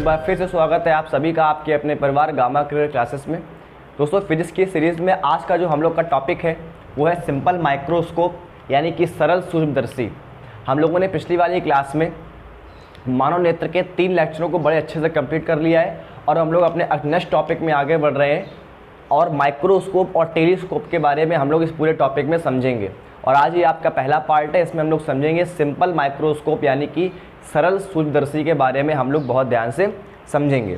एक बार फिर से स्वागत है आप सभी का आपके अपने परिवार गामा करियर क्लासेस में। दोस्तों फिजिक्स की सीरीज़ में आज का जो हम लोग का टॉपिक है वो है सिंपल माइक्रोस्कोप यानी कि सरल सूक्ष्मदर्शी। हम लोगों ने पिछली वाली क्लास में मानव नेत्र के 3 लेक्चरों को बड़े अच्छे से कंप्लीट कर लिया है और हम लोग अपने नेक्स्ट टॉपिक में आगे बढ़ रहे हैं और माइक्रोस्कोप और टेलीस्कोप के बारे में हम लोग इस पूरे टॉपिक में समझेंगे। और आज ये आपका पहला पार्ट है, इसमें हम लोग समझेंगे सिंपल माइक्रोस्कोप यानी कि सरल सूक्ष्मदर्शी के बारे में हम लोग बहुत ध्यान से समझेंगे।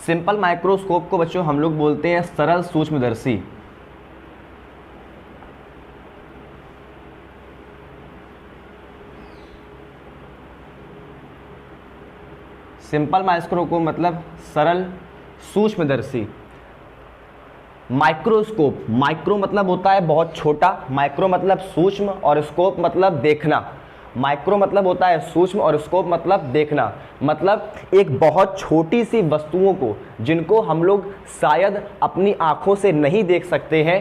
सिंपल माइक्रोस्कोप को बच्चों हम लोग बोलते हैं सरल सूक्ष्मदर्शी। सिंपल माइक्रोस्कोप मतलब सरल सूक्ष्मदर्शी। माइक्रोस्कोप, माइक्रो मतलब होता है बहुत छोटा, माइक्रो मतलब सूक्ष्म और स्कोप मतलब देखना। माइक्रो मतलब होता है सूक्ष्म और स्कोप मतलब देखना, मतलब एक बहुत छोटी सी वस्तुओं को जिनको हम लोग शायद अपनी आंखों से नहीं देख सकते हैं,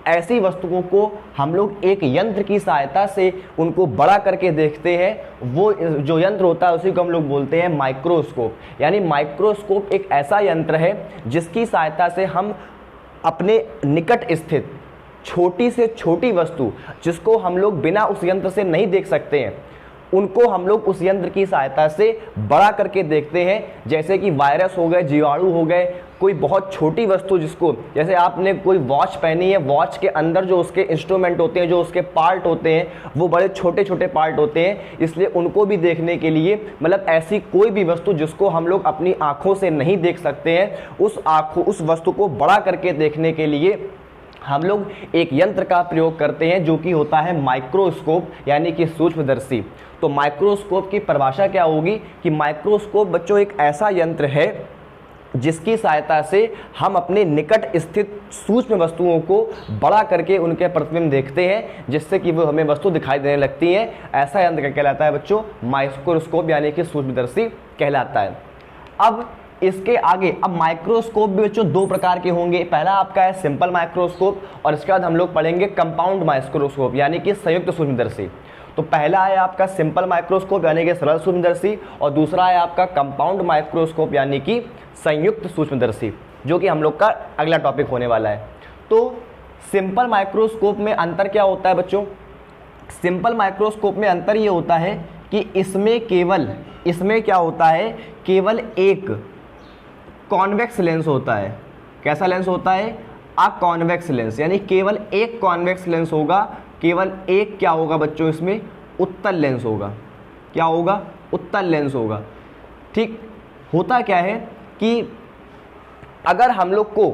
ऐसी वस्तुओं को हम लोग एक यंत्र की सहायता से उनको बड़ा करके देखते हैं। वो जो यंत्र होता है उसी को हम लोग बोलते हैं माइक्रोस्कोप। यानी माइक्रोस्कोप एक ऐसा यंत्र है जिसकी सहायता से हम अपने निकट स्थित छोटी से छोटी वस्तु जिसको हम लोग बिना उस यंत्र से नहीं देख सकते हैं, उनको हम लोग उस यंत्र की सहायता से बड़ा करके देखते हैं। जैसे कि वायरस हो गए, जीवाणु हो गए, कोई बहुत छोटी वस्तु जिसको, जैसे आपने कोई वॉच पहनी है, वॉच के अंदर जो उसके इंस्ट्रूमेंट होते हैं, जो उसके पार्ट होते हैं, वो बड़े छोटे छोटे पार्ट होते हैं, इसलिए उनको भी देखने के लिए, मतलब ऐसी कोई भी वस्तु जिसको हम लोग अपनी आंखों से नहीं देख सकते हैं, उस वस्तु को बड़ा करके देखने के लिए हम लोग एक यंत्र का प्रयोग करते हैं जो कि होता है माइक्रोस्कोप यानी कि सूक्ष्मदर्शी। तो माइक्रोस्कोप की परिभाषा क्या होगी कि माइक्रोस्कोप बच्चों एक ऐसा यंत्र है जिसकी सहायता से हम अपने निकट स्थित सूक्ष्म वस्तुओं को बड़ा करके उनके प्रतिबिंब देखते हैं, जिससे कि वो हमें वस्तु दिखाई देने लगती है। ऐसा यंत्र क्या कहलाता है बच्चों? माइक्रोस्कोप यानी कि सूक्ष्मदर्शी कहलाता है। अब इसके आगे, अब माइक्रोस्कोप भी बच्चों 2 प्रकार के होंगे। पहला आपका है सिंपल माइक्रोस्कोप और इसके बाद हम लोग पढ़ेंगे कंपाउंड माइक्रोस्कोप यानी कि संयुक्त सूक्ष्मदर्शी। तो पहला है आपका सिंपल माइक्रोस्कोप यानी कि सरल सूक्ष्मदर्शी और दूसरा है आपका कंपाउंड माइक्रोस्कोप यानी कि संयुक्त सूक्ष्मदर्शी, जो कि हम लोग का अगला टॉपिक होने वाला है। तो सिंपल माइक्रोस्कोप में अंतर क्या होता है बच्चों? सिंपल माइक्रोस्कोप में अंतर ये होता है कि इसमें क्या होता है, केवल एक कॉन्वेक्स लेंस होता है। कैसा लेंस होता है? अ कॉन्वेक्स लेंस, यानी केवल एक कॉन्वेक्स लेंस होगा। केवल एक क्या होगा बच्चों? इसमें उत्तल लेंस होगा। क्या होगा? उत्तल लेंस होगा। ठीक, होता क्या है कि अगर हम लोग को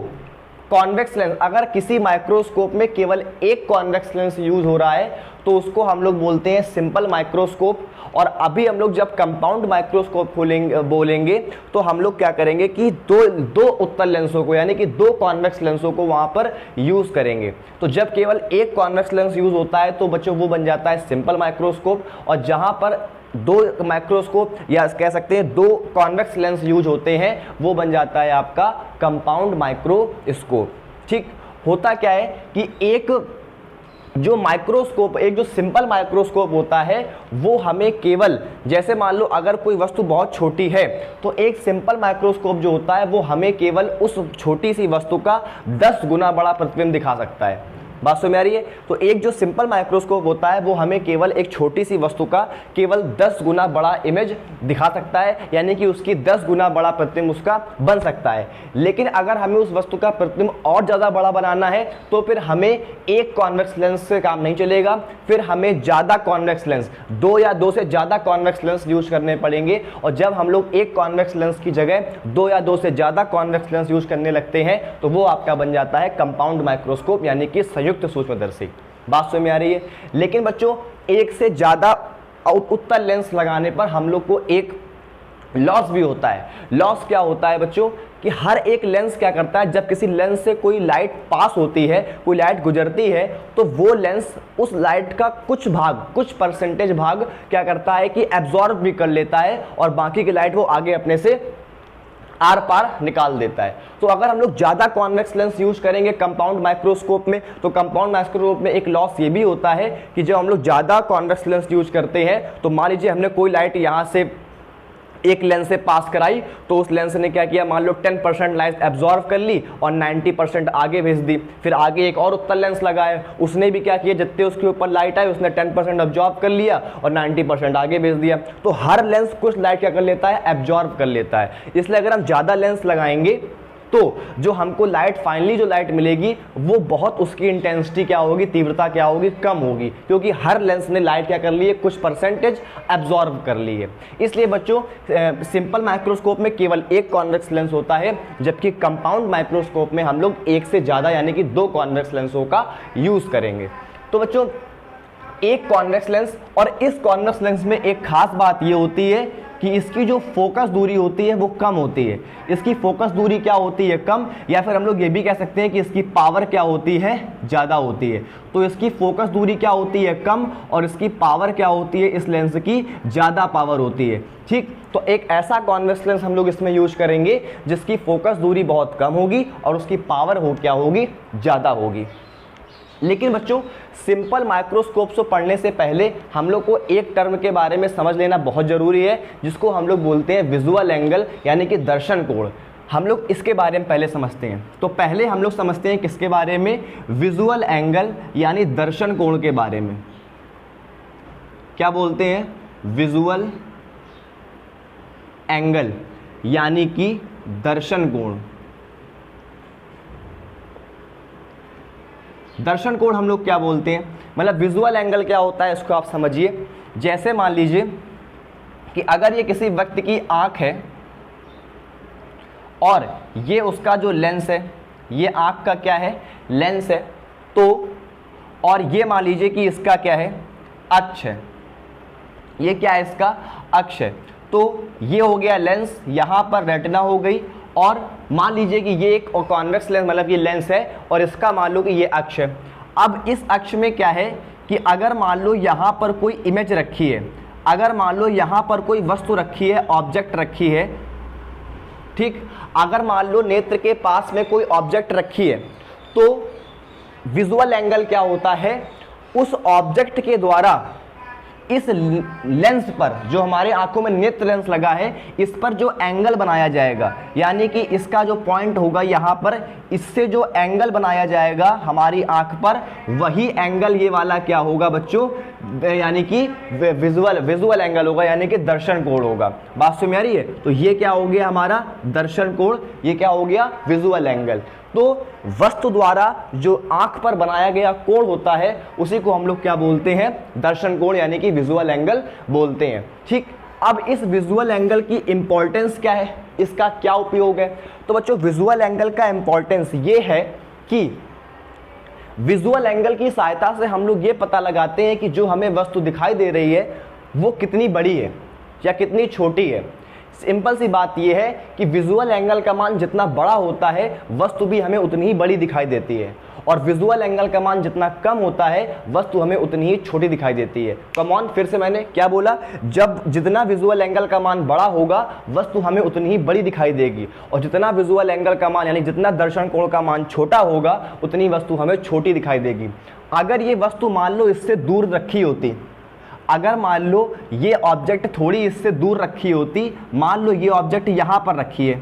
कॉन्वेक्स लेंस, अगर किसी माइक्रोस्कोप में केवल एक कॉन्वेक्स लेंस यूज हो रहा है तो उसको हम लोग बोलते हैं सिंपल माइक्रोस्कोप। और अभी हम लोग जब कंपाउंड माइक्रोस्कोप बोलेंगे तो हम लोग क्या करेंगे कि दो उत्तल लेंसों को यानी कि 2 कॉन्वेक्स लेंसों को वहां पर यूज करेंगे। तो जब केवल एक कॉन्वेक्स लेंस यूज होता है तो बच्चों वो बन जाता है सिंपल माइक्रोस्कोप, और जहां पर 2 माइक्रोस्कोप या कह सकते हैं 2 कॉन्वेक्स लेंस यूज होते हैं वो बन जाता है आपका कंपाउंड माइक्रोस्कोप। ठीक, होता क्या है कि एक जो सिंपल माइक्रोस्कोप होता है वो हमें केवल, जैसे मान लो अगर कोई वस्तु बहुत छोटी है तो एक सिंपल माइक्रोस्कोप जो होता है वो हमें केवल उस छोटी सी वस्तु का 10 गुना बड़ा प्रतिबिंब दिखा सकता है। बात समझ में आ रही है? तो एक जो सिंपल माइक्रोस्कोप होता है वो हमें केवल एक छोटी सी वस्तु का केवल 10 गुना बड़ा इमेज दिखा सकता है, यानी कि उसकी 10 गुना बड़ा प्रतिबिंब उसका बन सकता है। लेकिन अगर हमें उस वस्तु का प्रतिबिंब और ज़्यादा बड़ा बनाना है तो फिर हमें एक कॉन्वेक्स लेंस से काम नहीं चलेगा, फिर हमें ज़्यादा कॉन्वेक्स लेंस, 2 या 2 से ज़्यादा कॉन्वेक्स लेंस यूज करने पड़ेंगे। और जब हम लोग एक कॉन्वेक्स लेंस की जगह 2 या 2 से ज़्यादा कॉन्वेक्स लेंस यूज करने लगते हैं तो वो आपका बन जाता है कंपाउंड माइक्रोस्कोप यानी कि संयुक्त सूक्ष्मदर्शी। बात समझ में आ रही है? लेकिन बच्चों एक से ज्यादा उत्तल लेंस लगाने पर हम लोग को एक लॉस भी होता है। लॉस क्या होता है बच्चों कि हर एक लेंस क्या करता है, जब किसी लेंस से कोई लाइट पास होती है, कोई लाइट गुजरती है, तो वो लेंस उस लाइट का कुछ परसेंटेज भाग क्या करता है कि एब्जॉर्ब भी कर लेता है और बाकी की लाइट वो आगे अपने से आर पार निकाल देता है। तो अगर हम लोग ज़्यादा कॉन्वेक्स लेंस यूज करेंगे कंपाउंड माइक्रोस्कोप में, तो कंपाउंड माइक्रोस्कोप में एक लॉस ये भी होता है कि जब हम लोग ज़्यादा कॉन्वेक्स लेंस यूज करते हैं तो मान लीजिए हमने कोई लाइट यहाँ से एक लेंस से पास कराई तो उस लेंस ने क्या किया, मान लो 10% लाइट एब्जॉर्व कर ली और 90% आगे भेज दी। फिर आगे एक और उत्तल लेंस लगाए, उसने भी क्या किया, जितने उसके ऊपर लाइट आई उसने 10% एब्जॉर्व कर लिया और 90% आगे भेज दिया। तो हर लेंस कुछ लाइट क्या कर लेता है, एब्जॉर्व कर लेता है। इसलिए अगर हम ज़्यादा लेंस लगाएंगे तो जो हमको लाइट फाइनली जो लाइट मिलेगी वो बहुत उसकी इंटेंसिटी क्या होगी, तीव्रता क्या होगी, कम होगी, क्योंकि हर लेंस ने लाइट क्या कर ली है, कुछ परसेंटेज एब्जॉर्ब कर ली है। इसलिए बच्चों सिंपल माइक्रोस्कोप में केवल एक कॉन्वेक्स लेंस होता है, जबकि कंपाउंड माइक्रोस्कोप में हम लोग एक से ज़्यादा यानी कि 2 कॉन्वेक्स लेंसों का यूज़ करेंगे। तो बच्चों एक कॉन्वेक्स लेंस, और इस कॉन्वेक्स लेंस में एक खास बात ये होती है कि इसकी जो फोकस दूरी होती है वो कम होती है। इसकी फोकस दूरी क्या होती है, कम, या फिर हम लोग ये भी कह सकते हैं कि इसकी पावर क्या होती है, ज़्यादा होती है। तो इसकी फोकस दूरी क्या होती है, कम, और इसकी पावर क्या होती है, इस लेंस की ज़्यादा पावर होती है। ठीक, तो एक ऐसा कॉन्वेक्स लेंस हम लोग इसमें यूज करेंगे जिसकी फोकस दूरी बहुत कम होगी और उसकी पावर क्या होगी, ज़्यादा होगी। लेकिन बच्चों सिंपल माइक्रोस्कोप से पढ़ने से पहले हम लोग को एक टर्म के बारे में समझ लेना बहुत ज़रूरी है, जिसको हम लोग बोलते हैं विजुअल एंगल यानी कि दर्शन कोण। हम लोग इसके बारे में पहले समझते हैं। तो पहले हम लोग समझते हैं किसके बारे में, विजुअल एंगल यानी दर्शन कोण के बारे में। क्या बोलते हैं, विजुअल एंगल यानी कि दर्शन कोण। दर्शन कोण हम लोग क्या बोलते हैं, मतलब विजुअल एंगल क्या होता है इसको आप समझिए। जैसे मान लीजिए कि अगर ये किसी व्यक्ति की आंख है और ये उसका जो लेंस है, ये आंख का क्या है, लेंस है, तो और ये मान लीजिए कि इसका क्या है, अक्ष है, ये क्या है, इसका अक्ष है। तो ये हो गया लेंस, यहाँ पर रेटिना हो गई, और मान लीजिए कि ये एक कॉन्वेक्स लेंस मतलब ये लेंस है और इसका मान लो कि ये अक्ष है। अब इस अक्ष में क्या है कि अगर मान लो यहाँ पर कोई इमेज रखी है, अगर मान लो यहाँ पर कोई वस्तु रखी है, ऑब्जेक्ट रखी है, ठीक, अगर मान लो नेत्र के पास में कोई ऑब्जेक्ट रखी है, तो विजुअल एंगल क्या होता है, उस ऑब्जेक्ट के द्वारा इस लेंस पर, जो हमारे आंखों में नेत्र लेंस लगा है, इस पर जो एंगल बनाया जाएगा, यानी कि इसका जो पॉइंट होगा यहाँ पर, इससे जो एंगल बनाया जाएगा हमारी आंख पर, वही एंगल ये वाला क्या होगा बच्चों, यानी कि विजुअल एंगल होगा, यानी कि दर्शन कोण होगा। बात समझ में आ रही है? तो ये क्या हो गया हमारा दर्शन कोण, ये क्या हो गया, विजुअल एंगल। तो वस्तु द्वारा जो आंख पर बनाया गया कोण होता है उसी को हम लोग क्या बोलते हैं, दर्शन कोण यानी कि विजुअल एंगल बोलते हैं। ठीक, अब इस विजुअल एंगल की इंपॉर्टेंस क्या है, इसका क्या उपयोग है? तो बच्चों विजुअल एंगल का इंपॉर्टेंस ये है कि विजुअल एंगल की सहायता से हम लोग ये पता लगाते हैं कि जो हमें वस्तु दिखाई दे रही है वो कितनी बड़ी है या कितनी छोटी है। सिंपल सी बात यह है कि विजुअल एंगल का मान जितना बड़ा होता है वस्तु भी हमें उतनी ही बड़ी दिखाई देती है, और विजुअल एंगल का मान जितना कम होता है वस्तु हमें उतनी ही छोटी दिखाई देती है। कम ऑन, फिर से मैंने क्या बोला, जब जितना विजुअल एंगल का मान बड़ा होगा वस्तु हमें उतनी ही बड़ी दिखाई देगी, और जितना विजुअल एंगल का मान यानी जितना दर्शन कोण का मान छोटा होगा उतनी वस्तु हमें छोटी दिखाई देगी। अगर ये वस्तु मान लो इससे दूर रखी होती, अगर मान लो ये ऑब्जेक्ट थोड़ी इससे दूर रखी होती, मान लो ये ऑब्जेक्ट यहाँ पर रखी है,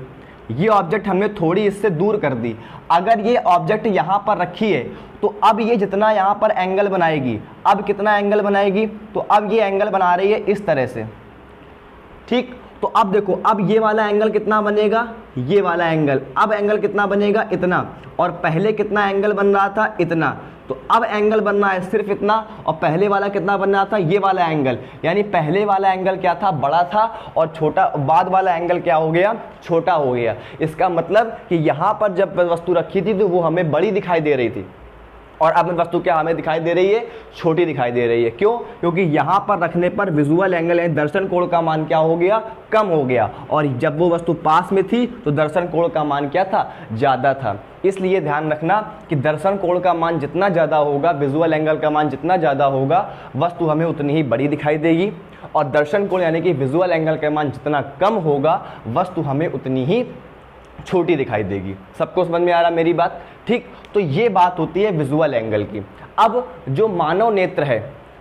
ये ऑब्जेक्ट हमने थोड़ी इससे दूर कर दी, अगर ये ऑब्जेक्ट यहाँ पर रखी है तो अब ये जितना यहाँ पर एंगल बनाएगी, अब कितना एंगल बनाएगी, तो अब ये एंगल बना रही है इस तरह से। ठीक, तो अब देखो, अब ये वाला एंगल कितना बनेगा, ये वाला एंगल, अब एंगल कितना बनेगा, इतना, और पहले कितना एंगल बन रहा था, इतना, तो अब एंगल बनना है सिर्फ इतना, और पहले वाला कितना बन रहा था, ये वाला एंगल, यानी पहले वाला एंगल क्या था, बड़ा था, और छोटा, बाद वाला एंगल क्या हो गया, छोटा हो गया। इसका मतलब कि यहाँ पर जब वस्तु रखी थी तो वो हमें बड़ी दिखाई दे रही थी, और अब वस्तु क्या हमें दिखाई दे रही है, छोटी दिखाई दे रही है। क्यों? क्योंकि यहाँ पर रखने पर विजुअल एंगल यानी दर्शन कोण का मान क्या हो गया, कम हो गया, और जब वो वस्तु पास में थी तो दर्शन कोण का मान क्या था, ज़्यादा था। इसलिए ध्यान रखना कि दर्शन कोण का मान जितना ज़्यादा होगा, विजुअल एंगल का मान जितना ज़्यादा होगा, वस्तु हमें उतनी ही बड़ी दिखाई देगी, और दर्शन कोण यानी कि विजुअल एंगल का मान जितना कम होगा वस्तु हमें उतनी ही छोटी दिखाई देगी। सबको समझ में आ रहा मेरी बात? ठीक, तो ये बात होती है विजुअल एंगल की। अब जो मानव नेत्र है,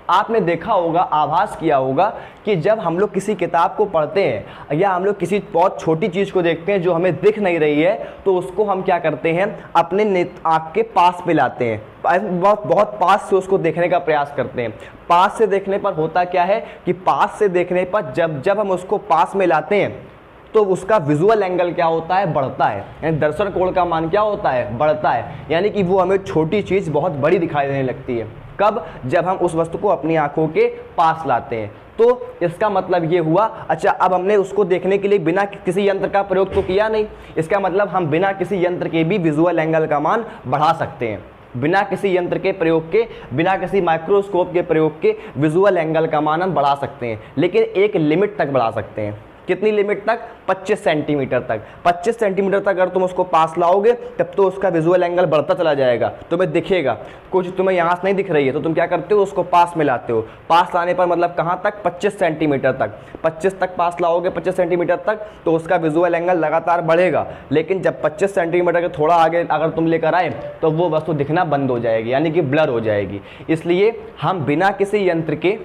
आपने देखा होगा, आभास किया होगा कि जब हम लोग किसी किताब को पढ़ते हैं या हम लोग किसी बहुत छोटी चीज़ को देखते हैं जो हमें दिख नहीं रही है, तो उसको हम क्या करते हैं, अपने आँख के पास पे लाते हैं, बहुत पास से उसको देखने का प्रयास करते हैं। पास से देखने पर होता क्या है कि पास से देखने पर जब हम उसको पास में लाते हैं तो उसका विजुअल एंगल क्या होता है, बढ़ता है, यानी दर्शन कोण का मान क्या होता है, बढ़ता है, यानी कि वो हमें छोटी चीज़ बहुत बड़ी दिखाई देने लगती है। कब? जब हम उस वस्तु को अपनी आंखों के पास लाते हैं। तो इसका मतलब ये हुआ, अच्छा अब हमने उसको देखने के लिए बिना किसी यंत्र का प्रयोग तो किया नहीं, इसका मतलब हम बिना किसी यंत्र के भी विजुअल एंगल का मान बढ़ा सकते हैं। बिना किसी यंत्र के प्रयोग के, बिना किसी माइक्रोस्कोप के प्रयोग के विजुअल एंगल का मान हम बढ़ा सकते हैं, लेकिन एक लिमिट तक बढ़ा सकते हैं। कितनी लिमिट तक? 25 सेंटीमीटर तक। 25 सेंटीमीटर तक अगर तुम उसको पास लाओगे तब तो उसका विजुअल एंगल बढ़ता चला जाएगा, तुम्हें दिखेगा। कुछ तुम्हें यहाँ से नहीं दिख रही है तो तुम क्या करते हो, उसको पास में लाते हो। पास लाने पर मतलब कहाँ तक? 25 सेंटीमीटर तक। 25 तक पास लाओगे, 25 सेंटीमीटर तक, तो उसका विजुअल एंगल लगातार बढ़ेगा। लेकिन जब 25 सेंटीमीटर के थोड़ा आगे अगर तुम लेकर आए तो वो वस्तु दिखना बंद हो जाएगी, यानी कि ब्लर हो जाएगी। इसलिए हम बिना किसी यंत्र के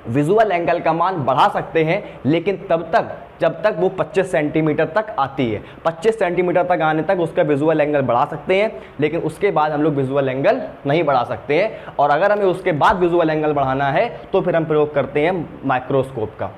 विजुअल एंगल का मान बढ़ा सकते हैं, लेकिन तब तक जब तक वो 25 सेंटीमीटर तक आती है। 25 सेंटीमीटर तक आने तक उसका विजुअल एंगल बढ़ा सकते हैं, लेकिन उसके बाद हम लोग विजुअल एंगल नहीं बढ़ा सकते हैं। और अगर हमें उसके बाद विजुअल एंगल बढ़ाना है तो फिर हम प्रयोग करते हैं माइक्रोस्कोप का।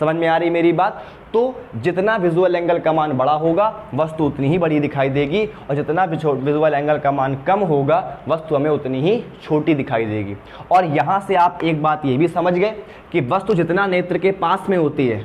समझ में आ रही मेरी बात? तो जितना विजुअल एंगल का मान बड़ा होगा वस्तु उतनी ही बड़ी दिखाई देगी, और जितना विजुअल एंगल का मान कम होगा वस्तु हमें उतनी ही छोटी दिखाई देगी। और यहाँ से आप एक बात ये भी समझ गए कि वस्तु जितना नेत्र के पास में होती है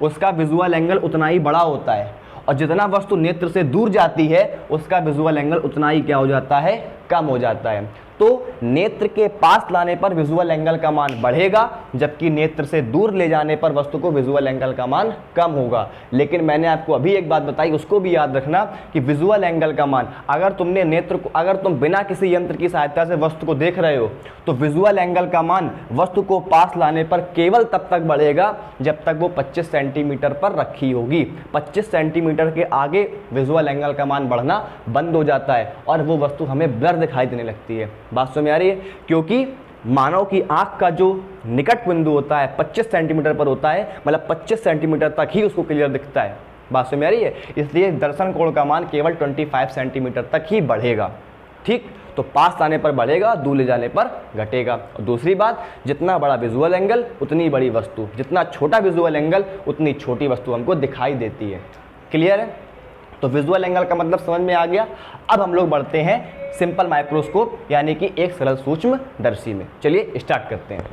उसका विजुअल एंगल उतना ही बड़ा होता है, और जितना वस्तु नेत्र से दूर जाती है उसका विजुअल एंगल उतना ही क्या हो जाता है, कम हो जाता है। तो नेत्र के पास लाने पर विजुअल एंगल का मान बढ़ेगा, जबकि नेत्र से दूर ले जाने पर वस्तु को विजुअल एंगल का मान कम होगा। लेकिन मैंने आपको अभी एक बात बताई, उसको भी याद रखना कि विजुअल एंगल का मान अगर तुम बिना किसी यंत्र की सहायता से वस्तु को देख रहे हो तो विजुअल एंगल का मान वस्तु को पास लाने पर केवल तब तक बढ़ेगा जब तक वो 25 सेंटीमीटर पर रखी होगी। 25 सेंटीमीटर के आगे विजुअल एंगल का मान बढ़ना बंद हो जाता है और वो वस्तु हमें ब्लर दिखाई देने लगती है। बात समझ में आ रही है? क्योंकि मानव की आंख का जो निकट बिंदु होता है 25 सेंटीमीटर पर होता है, मतलब 25 सेंटीमीटर तक ही उसको क्लियर दिखता है। बात समझ में आ रही है? इसलिए दर्शन कोण का मान केवल 25 सेंटीमीटर तक ही बढ़ेगा। ठीक, तो पास आने पर बढ़ेगा, दूर ले जाने पर घटेगा। और दूसरी बात, जितना बड़ा विजुअल एंगल उतनी बड़ी वस्तु, जितना छोटा विजुअल एंगल उतनी छोटी वस्तु हमको दिखाई देती है। क्लियर है? तो विजुअल एंगल का मतलब समझ में आ गया। अब हम लोग बढ़ते हैं सिंपल माइक्रोस्कोप यानी कि एक सरल सूक्ष्मदर्शी में। चलिए स्टार्ट करते हैं।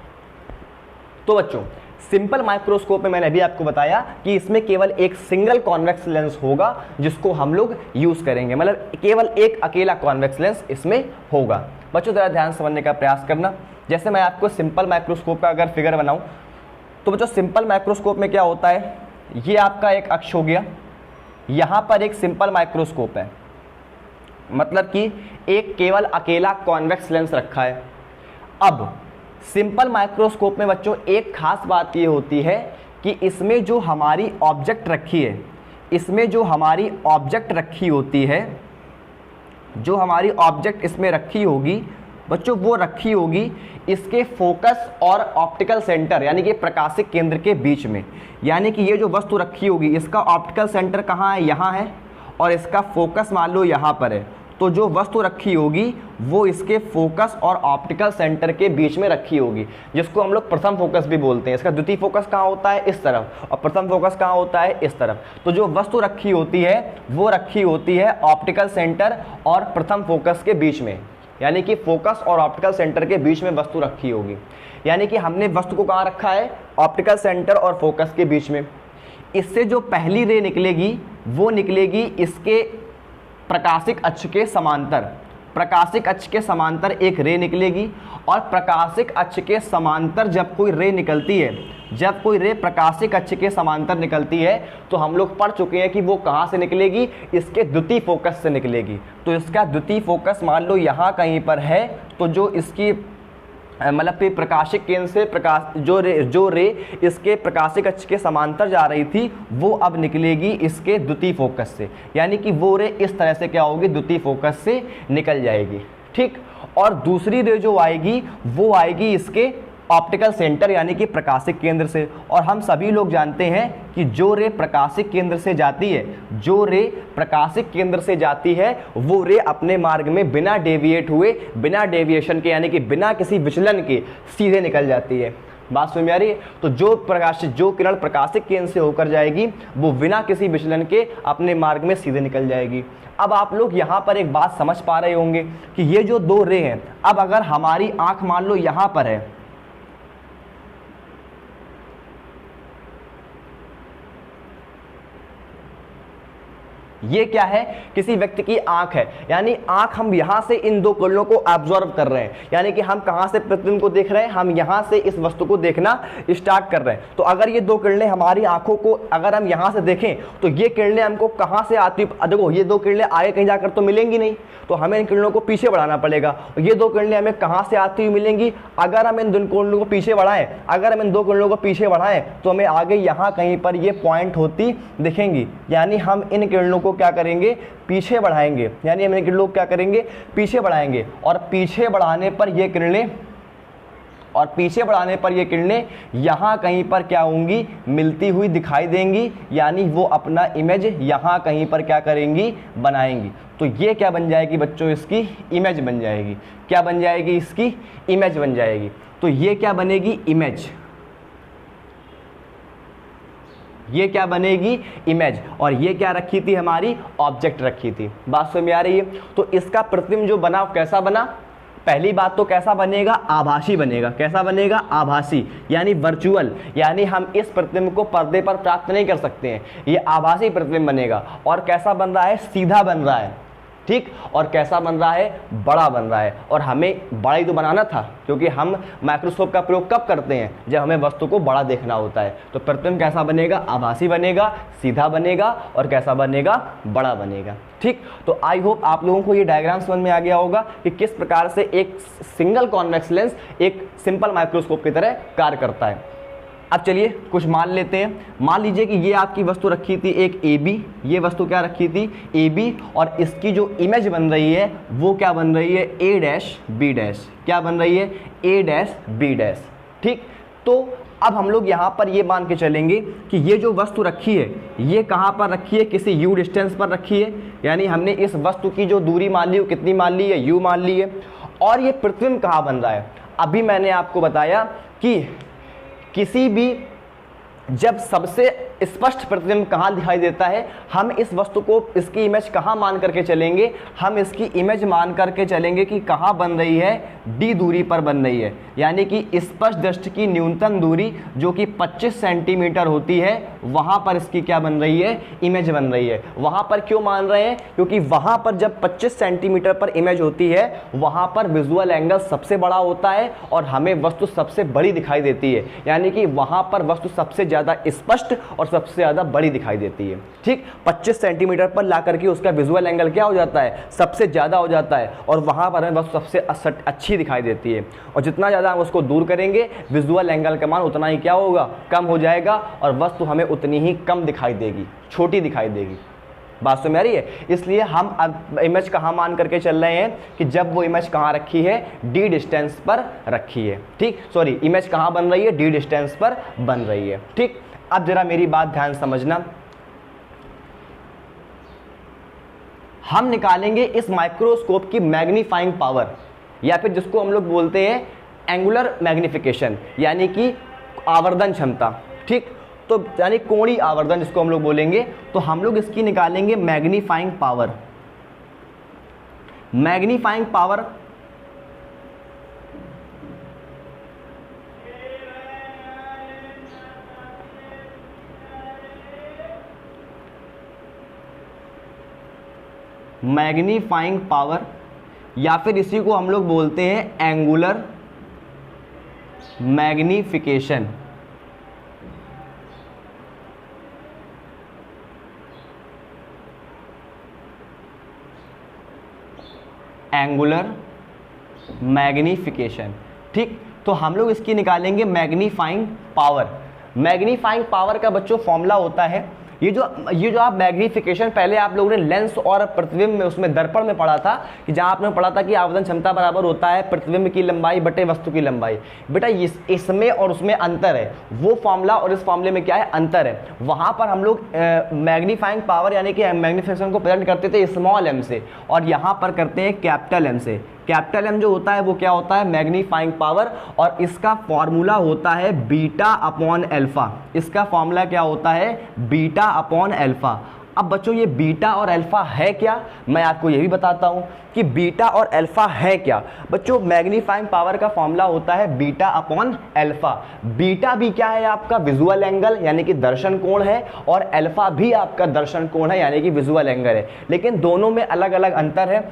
तो बच्चों, सिंपल माइक्रोस्कोप में मैंने अभी आपको बताया कि इसमें केवल एक सिंगल कॉन्वेक्स लेंस होगा जिसको हम लोग यूज करेंगे, मतलब केवल एक अकेला कॉन्वेक्स लेंस इसमें होगा। बच्चों जरा ध्यान समझने का प्रयास करना। जैसे मैं आपको सिंपल माइक्रोस्कोप का अगर फिगर बनाऊं तो बच्चों सिंपल माइक्रोस्कोप में क्या होता है, ये आपका एक अक्ष हो गया, यहाँ पर एक सिंपल माइक्रोस्कोप है, मतलब कि एक केवल अकेला कॉन्वेक्स लेंस रखा है। अब सिंपल माइक्रोस्कोप में बच्चों एक खास बात ये होती है कि इसमें जो हमारी ऑब्जेक्ट रखी है, इसमें जो हमारी ऑब्जेक्ट रखी होती है, जो हमारी ऑब्जेक्ट इसमें रखी होगी बच्चों, वो रखी होगी इसके फोकस और ऑप्टिकल सेंटर यानी कि प्रकाशिक केंद्र के बीच में। यानी कि ये जो वस्तु रखी होगी इसका ऑप्टिकल सेंटर कहाँ है, यहाँ है, और इसका फोकस मान लो यहाँ पर है। तो जो वस्तु रखी होगी वो इसके फोकस और ऑप्टिकल सेंटर के बीच में रखी होगी, जिसको हम लोग प्रथम फोकस भी बोलते हैं। इसका द्वितीय फोकस कहाँ होता है, इस तरफ, और प्रथम फोकस कहाँ होता है, इस तरफ। तो जो वस्तु रखी होती है वो रखी होती है ऑप्टिकल सेंटर और प्रथम फोकस के बीच में, यानी कि फोकस और ऑप्टिकल सेंटर के बीच में वस्तु रखी होगी। यानी कि हमने वस्तु को कहाँ रखा है, ऑप्टिकल सेंटर और फोकस के बीच में। इससे जो पहली रे निकलेगी वो निकलेगी इसके प्रकाशिक अक्ष के समांतर, प्रकाशिक अक्ष के समांतर एक रे निकलेगी। और प्रकाशिक अक्ष के समांतर जब कोई रे निकलती है, जब कोई रे प्रकाशिक अक्ष के समांतर निकलती है तो हम लोग पढ़ चुके हैं कि वो कहाँ से निकलेगी, इसके द्वितीय फोकस से निकलेगी। तो इसका द्वितीय फोकस मान लो यहाँ कहीं पर है, तो जो इसकी मतलब कि प्रकाशिक केंद्र से जो रे इसके प्रकाशिक अक्ष के समांतर जा रही थी वो अब निकलेगी इसके द्वितीय फोकस से, यानी कि वो रे इस तरह से क्या होगी, द्वितीय फोकस से निकल जाएगी। ठीक, और दूसरी रे जो आएगी वो आएगी इसके ऑप्टिकल सेंटर यानी कि प्रकाशिक केंद्र से। और हम सभी लोग जानते हैं कि जो रे प्रकाशिक केंद्र से जाती है, जो रे प्रकाशिक केंद्र से जाती है, वो रे अपने मार्ग में बिना डेविएट हुए, बिना डेविएशन के यानी कि बिना किसी विचलन के सीधे निकल जाती है। बात समझ में आ रही है? तो जो किरण प्रकाशिक केंद्र से होकर जाएगी वो बिना किसी विचलन के अपने मार्ग में सीधे निकल जाएगी। अब आप लोग यहाँ पर एक बात समझ पा रहे होंगे कि ये जो दो रे हैं, अब अगर हमारी आंख मान लो यहाँ पर है, ये क्या है? किसी व्यक्ति की आंख है, यानी आंख हम यहां से इन दो किरणों को ऑब्जर्व कर रहे हैं, यानी कि हम कहां से प्रतिबिंब को देख रहे हैं, हम यहां से इस वस्तु को देखना स्टार्ट कर रहे हैं। तो अगर ये दो किरणें हमारी आंखों को अगर हम यहां से देखें तो ये किरणें हमको कहां से आती, देखो ये दो किरणें आगे कहीं जाकर तो मिलेंगी नहीं, तो हमें इन किरणों को पीछे बढ़ाना पड़ेगा। ये दो किरणें हमें कहां से आती हुई मिलेंगी? अगर हम इन दो किरणों को पीछे बढ़ाएं, अगर हम इन दो किरणों को पीछे बढ़ाएं तो हमें आगे यहां कहीं पर ये पॉइंट होती दिखेंगी, यानी हम इन किरणों को क्या करेंगे? पीछे बढ़ाएंगे, यानी हम इन किरणों को क्या करेंगे? पीछे बढ़ाएंगे। और पीछे बढ़ाने पर ये किरणें यहां कहीं पर क्या होंगी? मिलती हुई दिखाई देंगी, यानी वो अपना इमेज यहां कहीं पर क्या करेंगी? बनाएंगी। तो ये क्या बन जाएगी बच्चों? इसकी इमेज बन जाएगी। क्या बन जाएगी? इसकी इमेज बन जाएगी। तो ये क्या बनेगी? इमेज। ये क्या बनेगी? इमेज। और ये क्या रखी थी? हमारी ऑब्जेक्ट रखी थी। बात समझ में आ रही है? तो इसका प्रतिबिंब जो बना कैसा बना? पहली बात तो कैसा बनेगा? आभासी बनेगा। कैसा बनेगा? आभासी, यानी वर्चुअल, यानी हम इस प्रतिबिंब को पर्दे पर प्राप्त नहीं कर सकते हैं, ये आभासी प्रतिबिंब बनेगा। और कैसा बन रहा है? सीधा बन रहा है, ठीक। और कैसा बन रहा है? बड़ा बन रहा है। और हमें बड़ा ही तो बनाना था, क्योंकि हम माइक्रोस्कोप का प्रयोग कब करते हैं? जब हमें वस्तु को बड़ा देखना होता है। तो प्रतिबिंब कैसा बनेगा? आभासी बनेगा, सीधा बनेगा और कैसा बनेगा? बड़ा बनेगा, ठीक। तो आई होप आप लोगों को ये डायग्राम समझ में आ गया होगा कि किस प्रकार से एक सिंगल कॉन्वेक्स लेंस एक सिंपल माइक्रोस्कोप की तरह कार्य करता है। अब चलिए कुछ मान लेते हैं। मान लीजिए कि ये आपकी वस्तु रखी थी एक AB, ये वस्तु क्या रखी थी? AB, और इसकी जो इमेज बन रही है वो क्या बन रही है? A', B'। क्या बन रही है? A', B', ठीक। तो अब हम लोग यहाँ पर ये मान के चलेंगे कि ये जो वस्तु रखी है ये कहाँ पर रखी है? किसी U डिस्टेंस पर रखी है, यानी हमने इस वस्तु की जो दूरी मान ली है कितनी मान ली है? U मान ली है। और ये प्रतिबिंब कहाँ बन रहा है? अभी मैंने आपको बताया कि किसी भी जब सबसे स्पष्ट प्रतिबिंब कहाँ दिखाई देता है, हम इस वस्तु को इसकी इमेज कहाँ मान करके चलेंगे? हम इसकी इमेज मान करके चलेंगे कि कहाँ बन रही है? D दूरी पर बन रही है, यानी कि स्पष्ट दृष्टि की न्यूनतम दूरी जो कि 25 सेंटीमीटर होती है, वहाँ पर इसकी क्या बन रही है? इमेज बन रही है। वहाँ पर क्यों मान रहे हैं? क्योंकि वहाँ पर जब 25 सेंटीमीटर पर इमेज होती है वहाँ पर विजुअल एंगल सबसे बड़ा होता है और हमें वस्तु सबसे बड़ी दिखाई देती है, यानी कि वहाँ पर वस्तु सबसे ज़्यादा स्पष्ट और सबसे ज़्यादा बड़ी दिखाई देती है, ठीक। 25 सेंटीमीटर पर ला करके उसका विजुअल एंगल क्या हो जाता है? सबसे ज़्यादा हो जाता है, और वहाँ पर हमें वस्तु सबसे अच्छी दिखाई देती है। और जितना ज़्यादा हम उसको दूर करेंगे विजुअल एंगल का मान उतना ही क्या होगा? कम हो जाएगा, और वस्तु हमें उतनी ही कम दिखाई देगी, छोटी दिखाई देगी। बात समझ में आ रही है? इसलिए हम अब इमेज कहाँ मान करके चल रहे हैं कि जब वो इमेज कहाँ रखी है? D डिस्टेंस पर रखी है, ठीक। सॉरी, इमेज कहाँ बन रही है? D डिस्टेंस पर बन रही है, ठीक। अब जरा मेरी बात ध्यान समझना। हम निकालेंगे इस माइक्रोस्कोप की मैग्नीफाइंग पावर, या फिर जिसको हम लोग बोलते हैं एंगुलर मैग्निफिकेशन, यानी कि आवर्धन क्षमता, ठीक। तो यानी कोणीय आवर्धन जिसको हम लोग बोलेंगे, तो हम लोग इसकी निकालेंगे magnifying power. Magnifying power magnifying power, या फिर इसी को हम लोग बोलते हैं एंगुलर मैग्निफिकेशन। एंगुलर मैग्निफिकेशन, ठीक। तो हम लोग इसकी निकालेंगे मैग्नीफाइंग पावर। मैग्नीफाइंग पावर का बच्चों फॉर्मूला होता है ये जो आप मैग्नीफिकेशन पहले आप लोगों ने लेंस और प्रतिबिंब में उसमें दर्पण में पढ़ा था कि जहां आपने पढ़ा था कि आपतन क्षमता बराबर होता है प्रतिबिंब की लंबाई बटे वस्तु की लंबाई। बेटा इसमें और उसमें अंतर है, वो फॉर्मूला और इस फॉर्मूले में क्या है, अंतर है। वहां पर हम लोग मैग्नीफाइंग पावर यानी कि मैग्नीफिकेशन को प्रेजेंट करते थे स्मॉल एम से, और यहां पर करते हैं कैपिटल एम से। कैपिटल एम जो होता है वो क्या होता है, मैग्नीफाइंग पावर, और इसका फॉर्मूला होता है बीटा अपॉन अल्फा। इसका फॉर्मूला क्या होता है, बीटा अपॉन अल्फा। अब बच्चों ये बीटा और अल्फा है क्या, मैं आपको ये भी बताता हूं कि बीटा और अल्फा है क्या। बच्चों मैग्नीफाइंग पावर का फॉर्मूला होता है बीटा अपॉन अल्फा। बीटा भी क्या है आपका, विजुअल एंगल यानी कि दर्शन कोण है, और अल्फा भी आपका दर्शन कोण है यानी कि विजुअल एंगल है, लेकिन दोनों में अलग अलग अंतर है।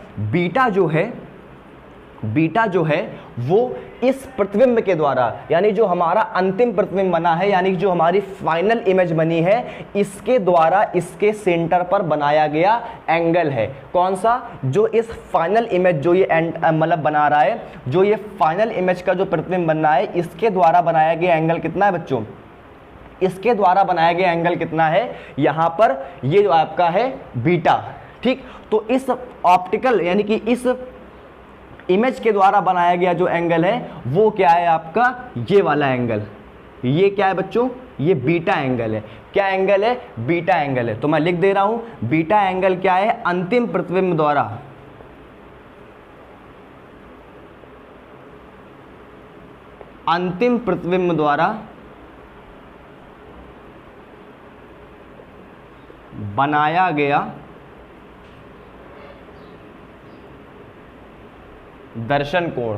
बीटा जो है वो इस प्रतिबिंब के द्वारा, यानी जो हमारा अंतिम प्रतिबिंब बना है, यानी जो हमारी फाइनल इमेज बनी है, इसके द्वारा इसके सेंटर पर बनाया गया एंगल है। कौन सा, जो इस फाइनल इमेज जो ये मतलब बना रहा है, जो ये फाइनल इमेज का जो प्रतिबिंब बन रहा है, इसके द्वारा बनाया गया एंगल कितना है बच्चों, इसके द्वारा बनाया गया एंगल कितना है, यहां पर ये जो आपका है बीटा। ठीक, तो इस ऑप्टिकल यानी कि इस इमेज के द्वारा बनाया गया जो एंगल है वो क्या है आपका, ये वाला एंगल। ये क्या है बच्चों, ये बीटा एंगल है। क्या एंगल है, बीटा एंगल है। तो मैं लिख दे रहा हूं बीटा एंगल क्या है, अंतिम प्रतिबिंब द्वारा बनाया गया दर्शन कोण,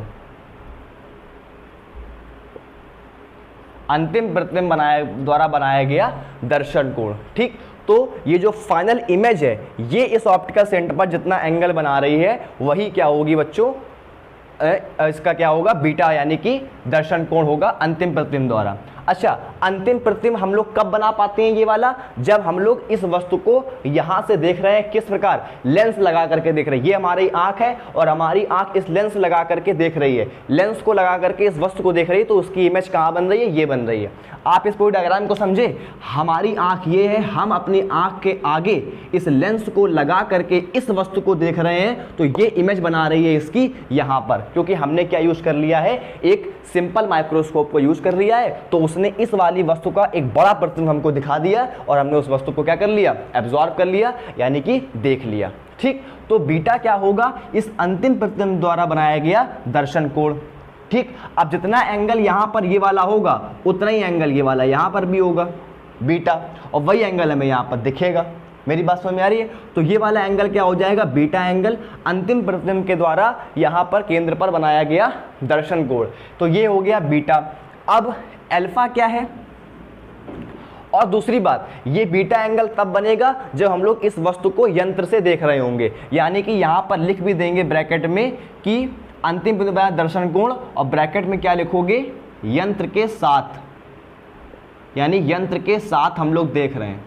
अंतिम प्रतिबिंब द्वारा बनाया गया दर्शन कोण। ठीक, तो ये जो फाइनल इमेज है ये इस ऑप्टिकल सेंटर पर जितना एंगल बना रही है वही क्या होगी बच्चों, इसका क्या होगा, बीटा यानी कि दर्शन कोण होगा अंतिम प्रतिबिंब द्वारा। अच्छा, अंतिम प्रतिबिंब हम लोग कब बना पाते हैं ये वाला, जब हम लोग इस वस्तु को यहां से देख रहे हैं, किस प्रकार, लेंस लगा करके देख रहे हैं। ये हमारी आंख है और हमारी आंख इस लेंस लगा करके देख रही है, लेंस को लगा करके इस वस्तु को देख रही है, तो उसकी इमेज कहां बन रही है, ये बन रही है। आप इस पूरे डायग्राम को समझे, हमारी आंख ये है, हम अपनी आंख के आगे इस लेंस को लगा करके इस वस्तु को देख रहे हैं, तो ये इमेज बना रही है इसकी यहां पर, क्योंकि हमने क्या यूज कर लिया है, एक सिंपल माइक्रोस्कोप को यूज कर लिया है। तो उसने इस वाली वस्तु का एक बड़ा प्रतिबिंब हमको दिखा दिया और हमने उस वस्तु को क्या कर लिया, एब्जॉर्ब कर लिया यानी कि देख लिया। ठीक, तो बीटा क्या होगा, इस अंतिम प्रतिबिंब द्वारा बनाया गया दर्शन कोण। ठीक, अब जितना एंगल यहां पर ये वाला होगा उतना ही एंगल ये वाला यहां पर भी होगा बीटा, और वही एंगल हमें यहां पर दिखेगा। मेरी बात समझ में आ रही है। तो ये वाला एंगल क्या हो जाएगा, बीटा एंगल, अंतिम प्रतिबिंब के द्वारा यहां पर केंद्र पर बनाया गया दर्शन कोण। तो ये हो गया बीटा। अब अल्फा क्या है, और दूसरी बात, ये बीटा एंगल तब बनेगा जब हम लोग इस वस्तु को यंत्र से देख रहे होंगे, यानी कि यहां पर लिख भी देंगे ब्रैकेट में कि अंतिम प्रतिबिंब दर्शन कोण, और ब्रैकेट में क्या लिखोगे, यंत्र के साथ, यानी यंत्र के साथ हम लोग देख रहे हैं।